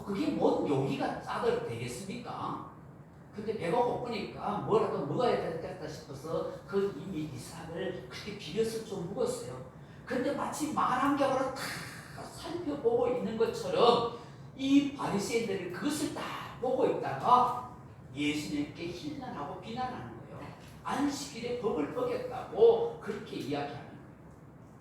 그게 뭔 요리가 짜도 되겠습니까? 근데 배가 고프니까 뭐라도 먹어야 되겠다 싶어서 그 밀 이삭을 그렇게 비벼서 좀 먹었어요. 근데 마치 만안경으로 다 살펴보고 있는 것처럼 이 바리새인들이 그것을 다 보고 있다가 예수님께 힐난하고 비난하는 거예요. 안식일에 법을 어겼다고 그렇게 이야기하는 거예요.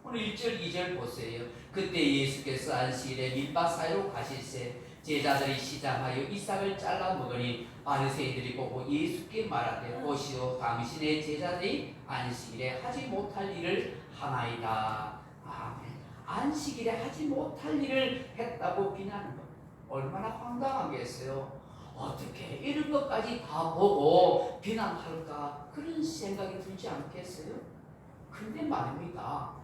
오늘 1절 2절 보세요. 그때 예수께서 안식일에 밀밭 사이로 가실새 제자들이 시장하여 이삭을 잘라 먹으니 바리새인들이 보고 예수께 말하되 보시오 당신의 제자들이 안식일에 하지 못할 일을 하나이다. 아멘. 안식일에 하지 못할 일을 했다고 비난하는 것 얼마나 황당하겠어요. 어떻게 이런 것까지 다 보고 비난할까 그런 생각이 들지 않겠어요? 근데 말입니다.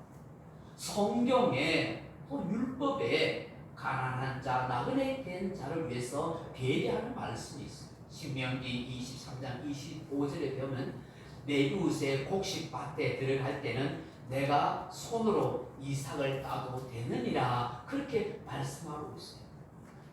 성경에 또 율법에 가난한 자, 나그네 된 자를 위해서 배려하는 말씀이 있어요. 신명기 23장 25절에 보면 내 이웃의 곡식밭에 들어갈 때는 내가 손으로 이삭을 따도 되느니라 그렇게 말씀하고 있어요.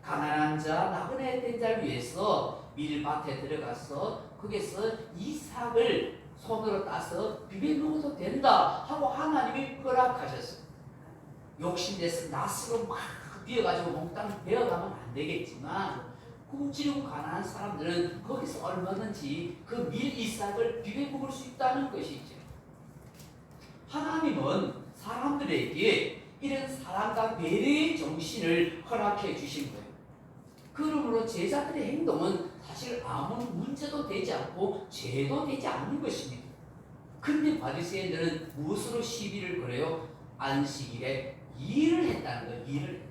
가난한 자, 나그네 된 자를 위해서 밀밭에 들어가서 거기서 이삭을 손으로 따서 비벼 먹어도 된다 하고 하나님이 허락하셨어요. 욕심내서 낫으로 막 비어가지고 몽땅 베어가면 안 되겠지만 굶주리고 가난한 사람들은 거기서 얼마든지 그 밀 이삭을 비벼 먹을 수 있다는 것이죠. 하나님은 사람들에게 이런 사랑과 배려의 정신을 허락해 주신 거예요. 그러므로 제자들의 행동은 사실 아무 문제도 되지 않고 죄도 되지 않는 것입니다. 그런데 바리새인들은 무엇으로 시비를 걸어요? 안식일에 일을 했다는 거예요. 일을 했다는 거예요.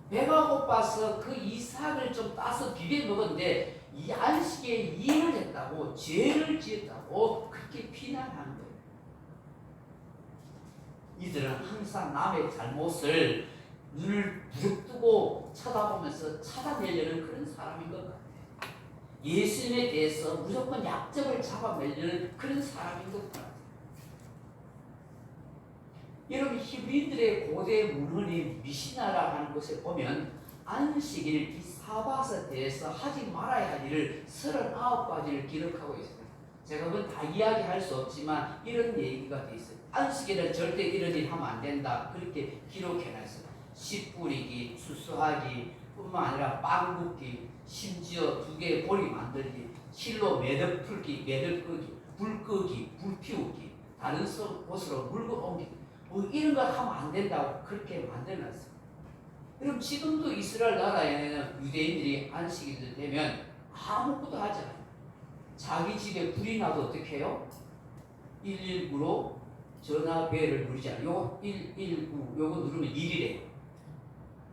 배가 고파서 그 이삭을 좀 따서 비벼 먹었는데 이 안식에 일을 했다고 죄를 지었다고 그렇게 비난하는 거예요. 이들은 항상 남의 잘못을 눈을 부릅뜨고 쳐다보면서 찾아내려는 그런 사람인 것 같아요. 예수님에 대해서 무조건 약점을 잡아내려는 그런 사람인 것 같아요. 여러분 히브리인들의 고대 문헌인 미시나라 하는 곳에 보면 안식일 이 사밧에 대해서 하지 말아야 할 일을 39가지를 기록하고 있습니다. 제가 그건 다 이야기할 수 없지만 이런 얘기가 돼 있어요. 안식일은 절대 이런 일 하면 안 된다 그렇게 기록해놨어요. 씨 뿌리기, 수수하기 뿐만 아니라 빵 굽기, 심지어 2개의 보리 만들기, 실로 매듭 풀기, 매듭 끄기, 불 끄기, 불 피우기, 다른 곳으로 물건 옮기기 뭐 이런 걸 하면 안 된다고 그렇게 만들어놨어요. 그럼 지금도 이스라엘 나라에는 유대인들이 안식일 되면 아무것도 하지 않아요. 자기 집에 불이 나도 어떻게 해요? 119로 전화벨을 누르지 않아요. 요거 119 요거 누르면 1이래요.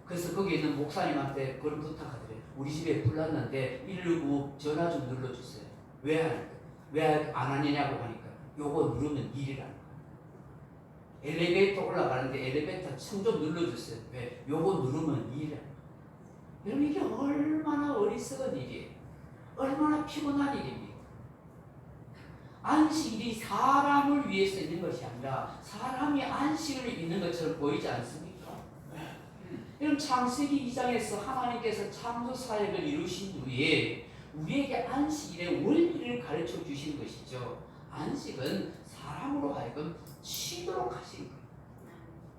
그래서 거기 있는 목사님한테 그런 부탁하더래요. 우리 집에 불 났는데 119 전화 좀 눌러주세요. 왜 하니까? 왜 안 하느냐고 하니까 요거 누르면 1이라는 거예요. 엘리베이터 올라가는데 엘리베이터 층 좀 눌러주세요. 왜? 요거 누르면 2이라는 거예요. 여러분 이게 얼마나 어리석은 일이에요. 얼마나 피곤한 일입니까? 안식일이 사람을 위해서 있는 것이 아니라 사람이 안식을 있는 것처럼 보이지 않습니까? 여러분 창세기 2장에서 하나님께서 창조 사역을 이루신 후에 우리에게 안식일의 원리를 가르쳐 주신 것이죠. 안식은 사람으로 하여금 쉬도록 하신 거예요.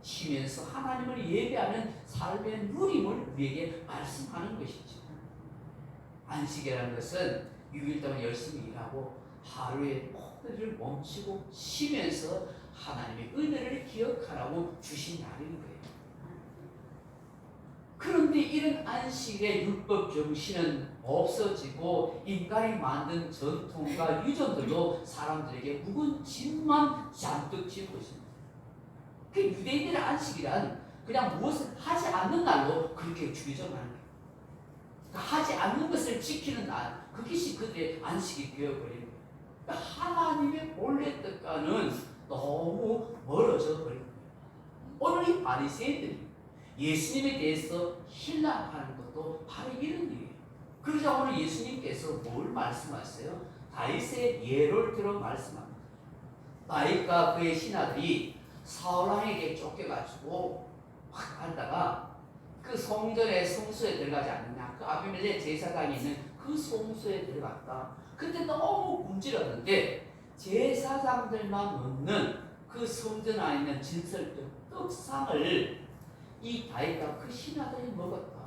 쉬면서 하나님을 예배하는 삶의 누림을 우리에게 말씀하는 것이죠. 안식이라는 것은 6일 동안 열심히 일하고 하루에 모든 일을 멈추고 쉬면서 하나님의 은혜를 기억하라고 주신 날인 거예요. 그런데 이런 안식의 율법 정신은 없어지고 인간이 만든 전통과 유전들로 사람들에게 묵은 짐만 잔뜩 지은 것입니다. 그 유대인들의 안식이란 그냥 무엇을 하지 않는 날로 그렇게 주의점하는 거예요. 그러니까 하지 않는 것을 지키는 날, 그것이 그들의 안식이 되어버리는 거예요. 그러니까 하나님의 본래 뜻과는 너무 멀어져 버린 거예요. 오늘 이 바리새인들이 예수님에 대해서 신랑하는 것도 바로 이런 일이에요. 그러자 오늘 예수님께서 뭘 말씀하세요? 다윗의 예를 들어 말씀합니다. 다윗과 그의 신하들이 사울왕에게 쫓겨가지고 막 가다가 그 성전의 성소에 들어가지 않느냐, 그 아비멜렉 제사장이 있는 그 성소에 들어갔다. 근데 너무 굶주렸는데 제사장들만 먹는 그 성전 안에 있는 진설병 떡상을 이 다윗과 그 신하들이 먹었다.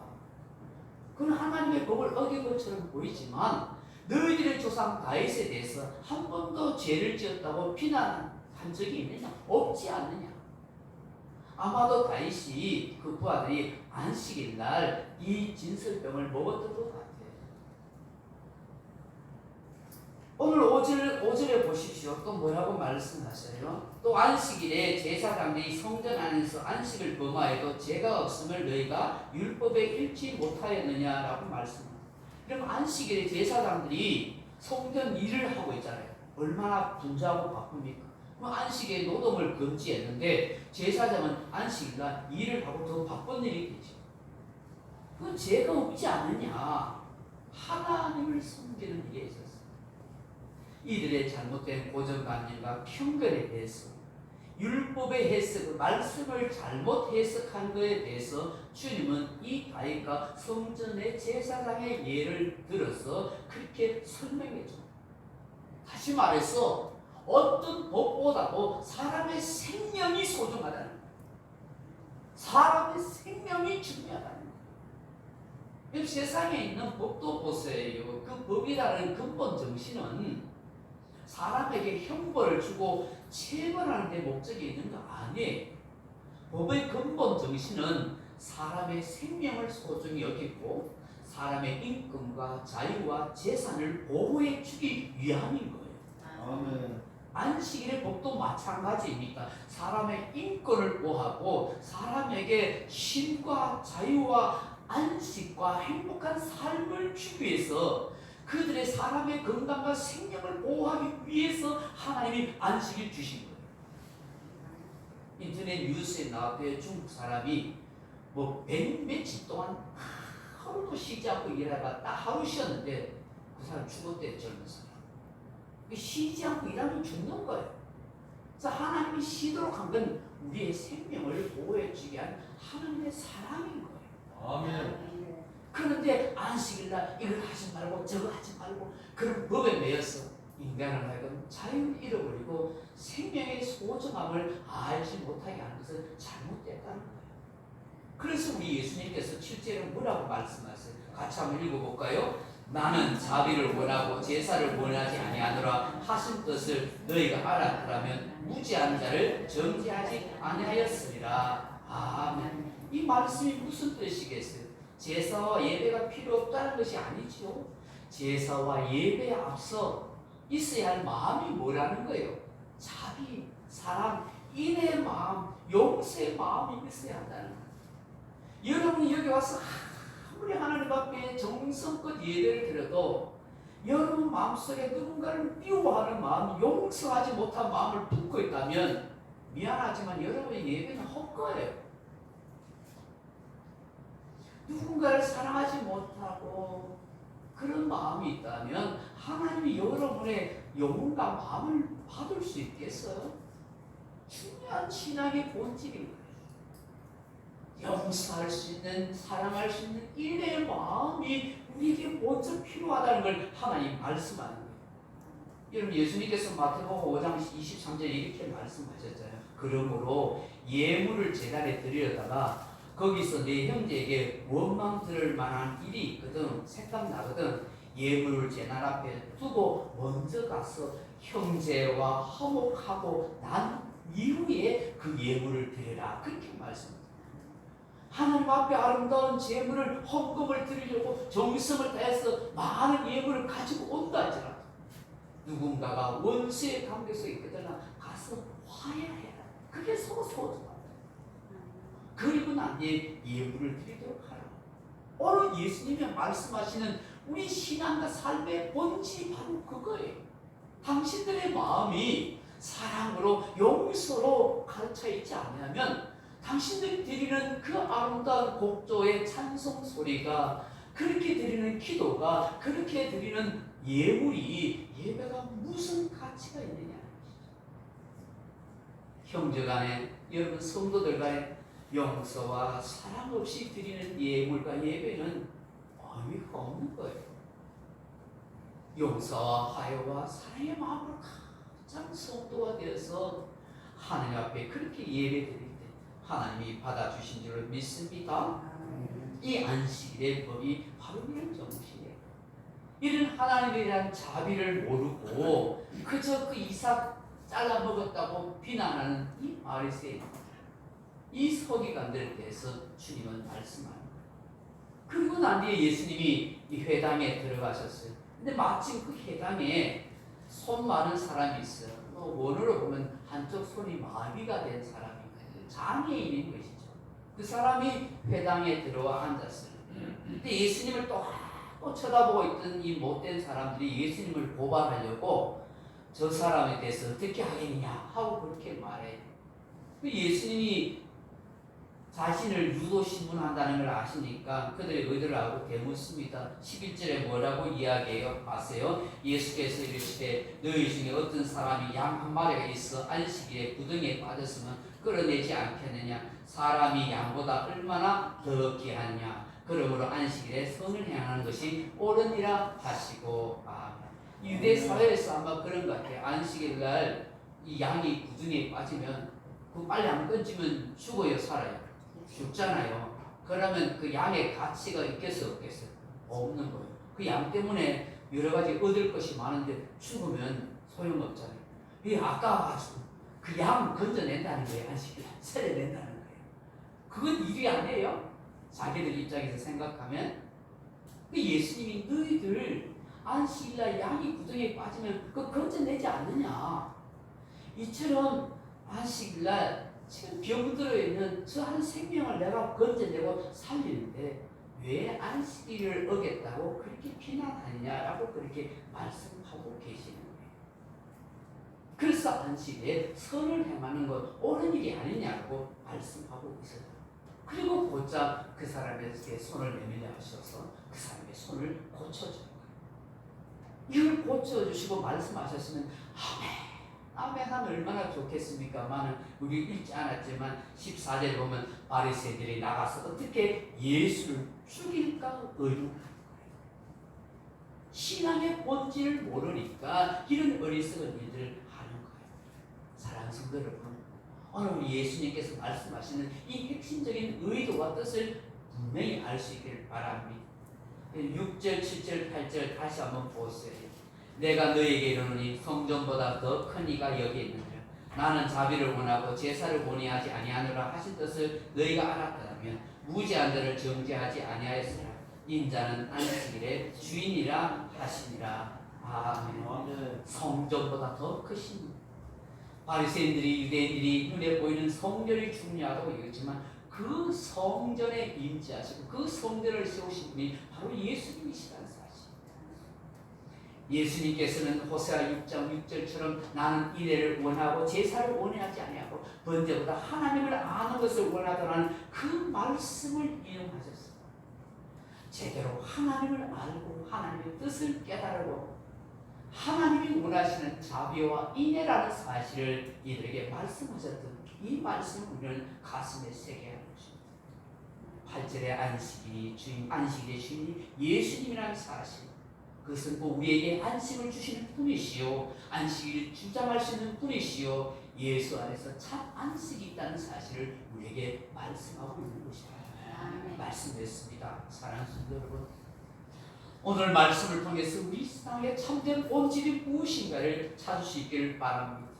그건 하나님의 법을 어긴 것처럼 보이지만 너희들의 조상 다윗에 대해서 한 번도 죄를 지었다고 비난한 적이 있느냐? 없지 않느냐? 아마도 다윗이 그 부하들이 안식일 날 이 진설병을 먹었던 것 같아요. 오늘 5절에 보십시오. 또 뭐라고 말씀하세요? 또 안식일에 제사장들이 성전 안에서 안식을 범하여도 죄가 없음을 너희가 율법에 읽지 못하였느냐라고 말씀합니다. 그럼 안식일에 제사장들이 성전 일을 하고 있잖아요. 얼마나 분주하고 바쁩니까? 그럼 안식에 노동을 금지했는데 제사장은 안식일날 일을 하고 더 바쁜 일이 되죠. 그건 죄가 없지 않느냐. 하나님을 섬기는 일에 있었어요. 이들의 잘못된 고정관념과 편견에 대해서 율법의 해석, 말씀을 잘못 해석한 것에 대해서 주님은 이 다윗과 성전의 제사장의 예를 들어서 그렇게 설명해 줍니다. 다시 말해서 어떤 법보다도 사람의 생명이 소중하다는 거예요. 사람의 생명이 중요하다는 거예요. 이 세상에 있는 법도 보세요. 그 법이라는 근본 정신은 사람에게 형벌을 주고 체벌하는 데 목적이 있는 거 아니에요. 법의 근본 정신은 사람의 생명을 소중히 여기고 사람의 인권과 자유와 재산을 보호해 주기 위함인 거예요. 아멘. 안식일의 법도 마찬가지입니다. 사람의 인권을 보호하고 사람에게 쉼과 자유와 안식과 행복한 삶을 주기 위해서 그들의 사람의 건강과 생명을 보호하기 위해서 하나님이 안식일 주신 거예요. 인터넷 뉴스에 나왔대요. 중국 사람이 뭐 며칠 동안 하루도 쉬지 않고 일하다가 딱 하루 쉬었는데 그 사람 죽었대요. 젊은 사람. 쉬지 않고 일하면 죽는 거예요. 그래서 하나님이 쉬도록 한 건 우리의 생명을 보호해 주기 위한 하나님의 사랑인 거예요. 아멘. 그런데 안식일날 이걸 하지 말고 저거 하지 말고 그런 법에 매여서 인간을 하여금 자유를 잃어버리고 생명의 소중함을 알지 못하게 하는 것은 잘못됐다는 거예요. 그래서 우리 예수님께서 7절에 뭐라고 말씀하세요? 같이 한번 읽어볼까요? 나는 자비를 원하고 제사를 원하지 아니하노라 하신 뜻을 너희가 알았더라면 무지한 자를 정죄하지 아니하였으리라. 아멘. 이 말씀이 무슨 뜻이겠어요? 제사와 예배가 필요 없다는 것이 아니지요. 제사와 예배에 앞서 있어야 할 마음이 뭐라는 거예요? 자비, 사랑, 인의 마음, 용서의 마음이 있어야 한다는 거예요. 여러분이 여기 와서 아무리 하나님 앞에 정성껏 예배를 드려도 여러분 마음속에 누군가를 미워하는 마음, 용서하지 못한 마음을 품고 있다면 미안하지만 여러분의 예배는 헛거예요. 누군가를 사랑하지 못하고 그런 마음이 있다면 하나님이 여러분의 영혼과 마음을 받을 수 있겠어요? 중요한 신앙의 본질인 거예요. 용서할 수 있는, 사랑할 수 있는 인의 마음이 우리에게 먼저 필요하다는 걸 하나님 말씀하는 거예요. 여러분 예수님께서 마태복음 5장 23절에 이렇게 말씀하셨잖아요. 그러므로 예물을 제단에 드리려다가 거기서 내 형제에게 원망 들을 만한 일이 있거든, 생각나거든, 예물을 제단 앞에 두고 먼저 가서 형제와 화목하고 난 이후에 그 예물을 드리라. 그렇게 말씀합니다. 하나님 앞에 아름다운 제물을 헌금을 드리려고 정성을 다해서 많은 예물을 가지고 온다 할지라도 누군가가 원수의 관계에서 있거든 가서 화해해라. 그게 서로 소중하다. 그리고 그리고 난 뒤에 예물을 드리도록 하라. 오늘 예수님이 말씀하시는 우리 신앙과 삶의 본질이 바로 그거예요. 당신들의 마음이 사랑으로 용서로 가르쳐 있지 않으면 당신들이 드리는 그 아름다운 곡조의 찬송 소리가, 그렇게 드리는 기도가, 그렇게 드리는 예물이, 예배가 무슨 가치가 있느냐. 형제간에, 여러분 성도들 간에 용서와 사랑 없이 드리는 예물과 예배는 의미가 없는 거예요. 용서와 화해와 사랑의 마음으로 가장 성도가 되어서 하나님 앞에 그렇게 예배드릴 때 하나님이 받아주신 줄을 믿습니다. 이 안식일의 법이 바로 이런 정신이에요. 이런 하나님에 대한 자비를 모르고 그저 그 이삭 잘라 먹었다고 비난하는 이 바리새인, 이 서기관들에 대해서 주님은 말씀합니다. 그리고 난 뒤에 예수님이 이 회당에 들어가셨어요. 근데 마침 그 회당에 손 많은 사람이 있어요. 원어로 보면 한쪽 손이 마비가 된 사람이 있거든요. 장애인인 것이죠. 그 사람이 회당에 들어와 앉았어요. 근데 예수님을 또 쳐다보고 있던 이 못된 사람들이 예수님을 고발하려고 저 사람에 대해서 어떻게 하겠냐 하고 그렇게 말해요. 예수님이 자신을 유도신문한다는 걸 아시니까 그들의 의도를 알고 대묻습니다. 11절에 뭐라고 이야기해요? 아세요? 예수께서 이르시되 너희 중에 어떤 사람이 양 한 마리가 있어 안식일에 구덩이에 빠졌으면 끌어내지 않겠느냐? 사람이 양보다 얼마나 더 귀하냐? 그러므로 안식일에 선을 행하는 것이 옳으니라 하시고. 유대 사회에서 아마 그런 것 같아요. 안식일날 이 양이 구덩이에 빠지면 그 빨리 안 건지면 죽어요, 살아요? 죽잖아요. 그러면 그 양의 가치가 있겠어요, 없겠어요? 없는 거예요. 그 양 때문에 여러 가지 얻을 것이 많은데 죽으면 소용없잖아요. 이 아까워가지고 그 양 건져낸다는 거예요. 안식일 살려낸다는 거예요. 그건 일이 아니에요. 자기들 입장에서 생각하면. 예수님이 너희들 안식일날 양이 구덩이에 빠지면 그거 건져내지 않느냐. 이처럼 안식일날 지금 병 들어있는 저 한 생명을 내가 건져내고 살리는데 왜 안식일을 어겼다고 그렇게 비난하느냐라고 그렇게 말씀하고 계시는 거예요. 그래서 안식일에 선을 행하는 건 옳은 일이 아니냐고 말씀하고 있어요. 그리고 곧장 그 사람에게 손을 내밀려 하셔서 그 사람의 손을 고쳐주는 거예요. 이걸 고쳐주시고 말씀하셨으면 아멘 하면 얼마나 좋겠습니까만 우리 읽지 않았지만 14절 보면 바리새인들이 나가서 어떻게 예수를 죽일까 의논하는 거예요. 신앙의 본질을 모르니까 이런 어리석은 일들을 하는 거예요. 사랑하는 성도 여러분, 오늘 우리 예수님께서 말씀하시는 이 핵심적인 의도와 뜻을 분명히 알 수 있기를 바랍니다. 6절, 7절, 8절 다시 한번 보세요. 내가 너에게 이르노니 성전보다 더 큰 이가 여기 있느니라. 나는 자비를 원하고 제사를 원하지 아니하노라 하신 뜻을 너희가 알았다면 무죄한 자를 정죄하지 아니하였으나 인자는 안식일의 주인이라 하시니라. 아멘. 성전보다 더 크신 바리새인들이, 유대인들이 눈에 보이는 성전이 중요하다고 얘기했지만 그 성전에 임재하시고 그 성전을 세우신 분이 바로 예수님이시라는 사실. 예수님께서는 호세아 6장 6절처럼 나는 이레를 원하고 제사를 원하지 아니하고 번제보다 하나님을 아는 것을 원하더라는 그 말씀을 인용하셨습니다. 제대로 하나님을 알고 하나님의 뜻을 깨달고 하나님이 원하시는 자비와 인애라는 사실을 이들에게 말씀하셨던 이 말씀을 우리는 가슴에 새겨야 하는 것입니다. 8절의 안식일의 주인이 예수님이라는 사실, 그것은 우리에게 안식을 주시는 분이시요 안식일을 주장할 수 있는 분이시요 예수 안에서 참 안식이 있다는 사실을 우리에게 말씀하고 있는 것입니다. 말씀드렸습니다. 사랑하는 성도 여러분, 오늘 말씀을 통해서 우리 신앙의 참된 본질이 무엇인가를 찾을 수 있기를 바랍니다.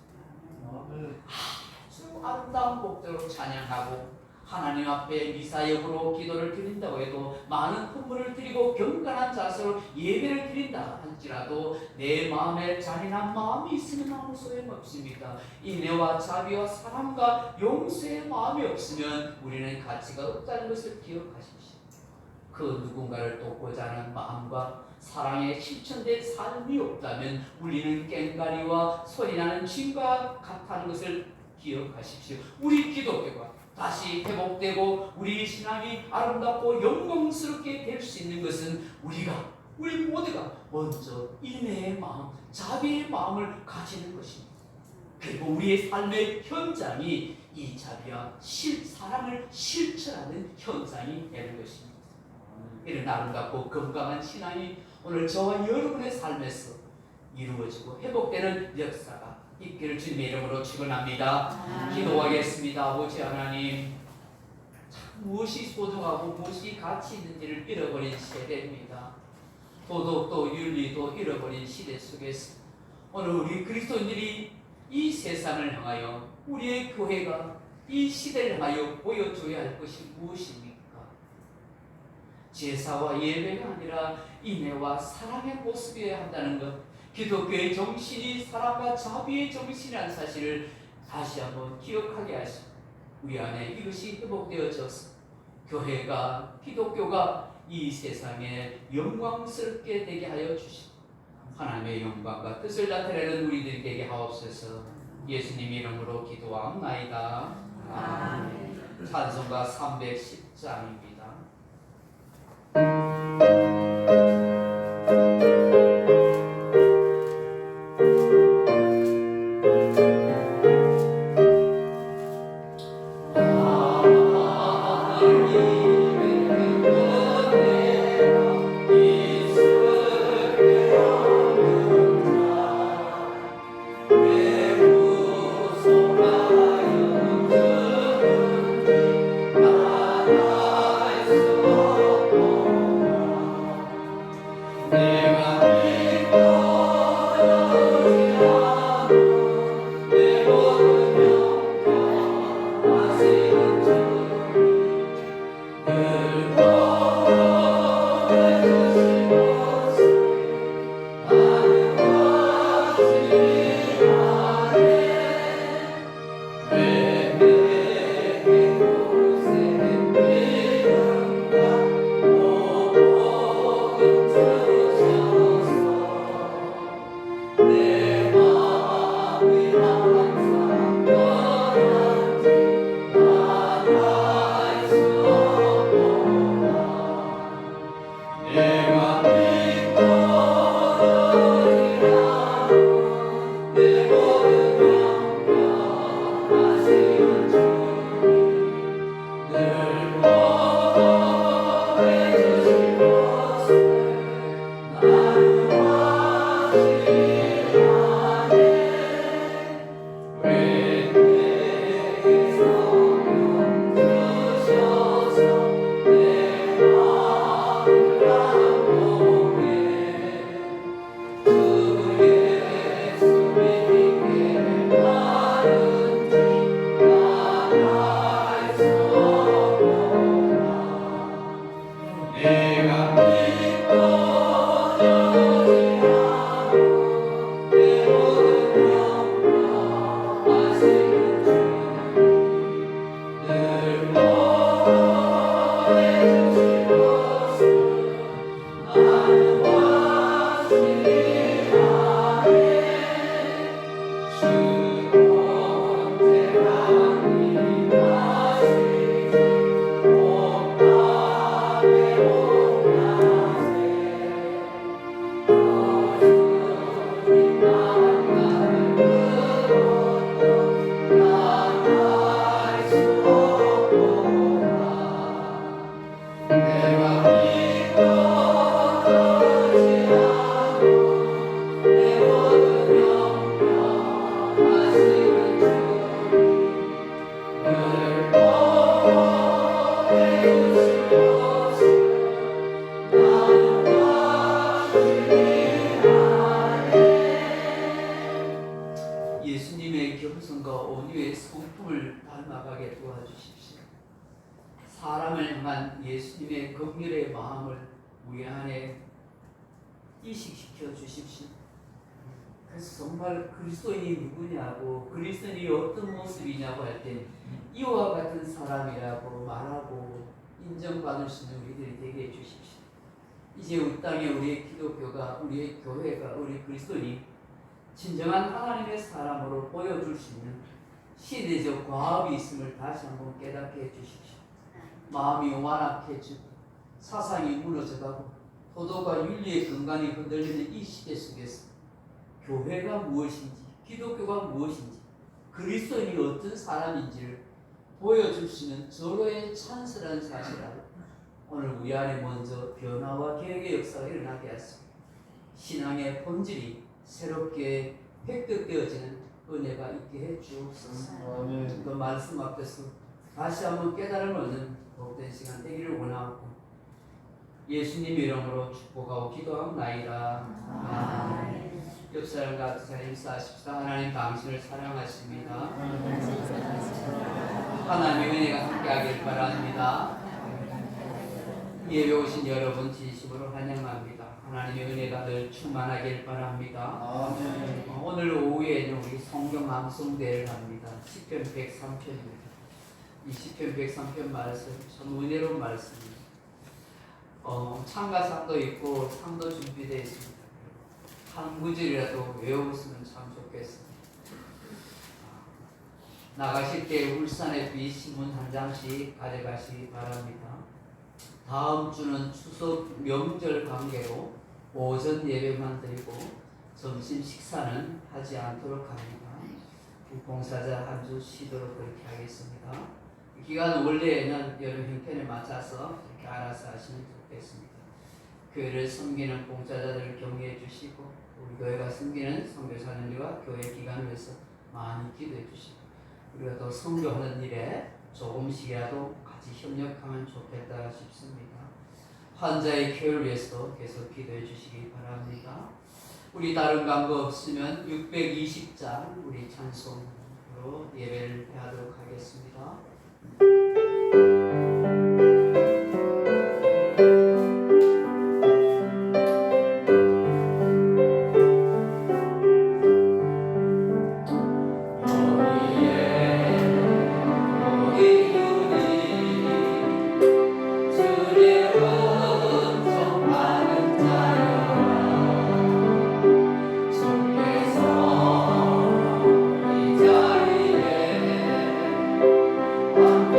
아주 아름다운 곡들로 찬양하고 하나님 앞에 미사역으로 기도를 드린다고 해도 많은 헌물을 드리고 경건한 자세로 예배를 드린다 할지라도 내 마음에 잔인한 마음이 있으면 아무 소용없습니다. 인내와 자비와 사랑과 용서의 마음이 없으면 우리는 가치가 없다는 것을 기억하십시오. 그 누군가를 돕고자 하는 마음과 사랑에 실천된 삶이 없다면 우리는 꽹가리와 소리나는 쥐과 같다는 것을 기억하십시오. 우리 기독교가 다시 회복되고 우리 신앙이 아름답고 영광스럽게 될 수 있는 것은 우리 모두가 먼저 인내의 마음, 자비의 마음을 가지는 것입니다. 그리고 우리의 삶의 현장이 이 자비와 사랑을 실천하는 현장이 되는 것입니다. 이런 아름답고 건강한 신앙이 오늘 저와 여러분의 삶에서 이루어지고 회복되는 역사가 있기를 주님의 이름으로 축원합니다. 기도하겠습니다. 아버지 하나님, 참 무엇이 소중하고 무엇이 가치 있는지를 잃어버린 세대입니다. 도덕도 윤리도 잃어버린 시대 속에서 오늘 우리 그리스도인들이 이 세상을 향하여 우리의 교회가 이 시대를 향하여 보여줘야 할 것이 무엇입니까? 제사와 예배가 아니라 인내와 사랑의 모습이어야 한다는 것, 기독교의 정신이 사랑과 자비의 정신이라는 사실을 다시 한번 기억하게 하시고 우리 안에 이것이 회복되어져서 교회가, 기독교가 이 세상에 영광스럽게 되게 하여 주시고 하나님의 영광과 뜻을 나타내는 우리들이 되게 하옵소서. 예수님 이름으로 기도하옵나이다. 아멘. 찬송가 310장입니다. 예수님의 겸손과 온유의 성품을 닮아가게 도와주십시오. 사람을 향한 예수님의 긍휼의 마음을 우리 안에 이식시켜 주십시오. 그래서 정말 그리스도인이 누구냐고, 그리스도인이 어떤 모습이냐고 할 때 이와 같은 사람이라고 말하고 인정받을 수 있는 우리들이 되게 해주십시오. 이제 이 땅에 우리의 기독교가, 우리의 교회가, 우리 그리스도인이 진정한 하나님의 사람으로 보여줄 수 있는 시대적 과업이 있음을 다시 한번 깨닫게 해주십시오. 마음이 완악해지고 사상이 무너져가고 도덕과 윤리의 근간이 흔들리는 이 시대 속에서 교회가 무엇인지, 기독교가 무엇인지, 그리스도인이 어떤 사람인지를 보여줄 수 있는 절호의 찬스라는 사실을 오늘 우리 안에 먼저 변화와 개혁의 역사가 일어나게 하십니다. 신앙의 본질이 새롭게 획득되어지는 은혜가 있게 해 주옵소서. 아멘. 그 말씀 앞에서 다시 한번 깨달음을 얻는 복된 시간 되기를 원하고 예수님 이름으로 축복하고 기도하옵나이다. 아멘. 옆 사람과 두 사람 인사하십시다. 하나님 당신을 사랑하십니다. 하나님의 은혜가 함께하길 바랍니다. 예배 오신 여러분 진심으로 환영합니다. 하나님의 은혜가 늘 충만하길 바랍니다. 아멘. 오늘 오후에는 우리 성경 암송대를 합니다. 시편 103편입니다. 이 시편 103편 말씀 참 은혜로운 말씀입니다. 참가상도 있고 상도 준비되어 있습니다. 한 구절이라도 외우시면 참 좋겠습니다. 나가실 때 울산에 비 신문 한 장씩 가져가시기 바랍니다. 다음 주는 추석 명절 관계로 오전 예배만 드리고 점심 식사는 하지 않도록 합니다. 봉사자 한 주 쉬도록 그렇게 하겠습니다. 이 기간은 원래는 여름 형편에 맞춰서 이렇게 알아서 하시면 좋겠습니다. 교회를 섬기는 봉사자들을 격려해 주시고 우리 교회가 섬기는 선교사님들과 교회 기간을 위해서 많이 기도해 주시고 우리가 또 선교하는 일에 조금씩이라도 같이 협력하면 좋겠다 싶습니다. 환자의 쾌를 위해서 계속 기도해 주시기 바랍니다. 우리 다른 광고 없으면 620장 우리 찬송으로 예배를 하도록 하겠습니다. 이 자리에 함께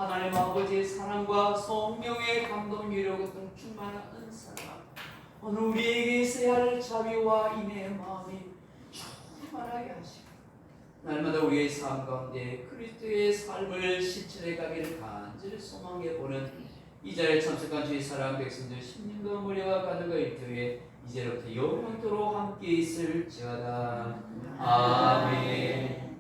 하나님 아버지의 사랑과 성령의 감동 위로가 충만한 은사가 오늘 우리에게 있어야 할 자비와 인내의 마음이 충만하게 하시고 날마다 우리의 삶 가운데 그리스도의 삶을 실천해 가기를 간절히 소망해 보는 이 자리에 참석한 주의 사랑 백성들 심령과 머리와 가슴과 일터에 이제부터 영원토록 함께 있을지어다. 아멘.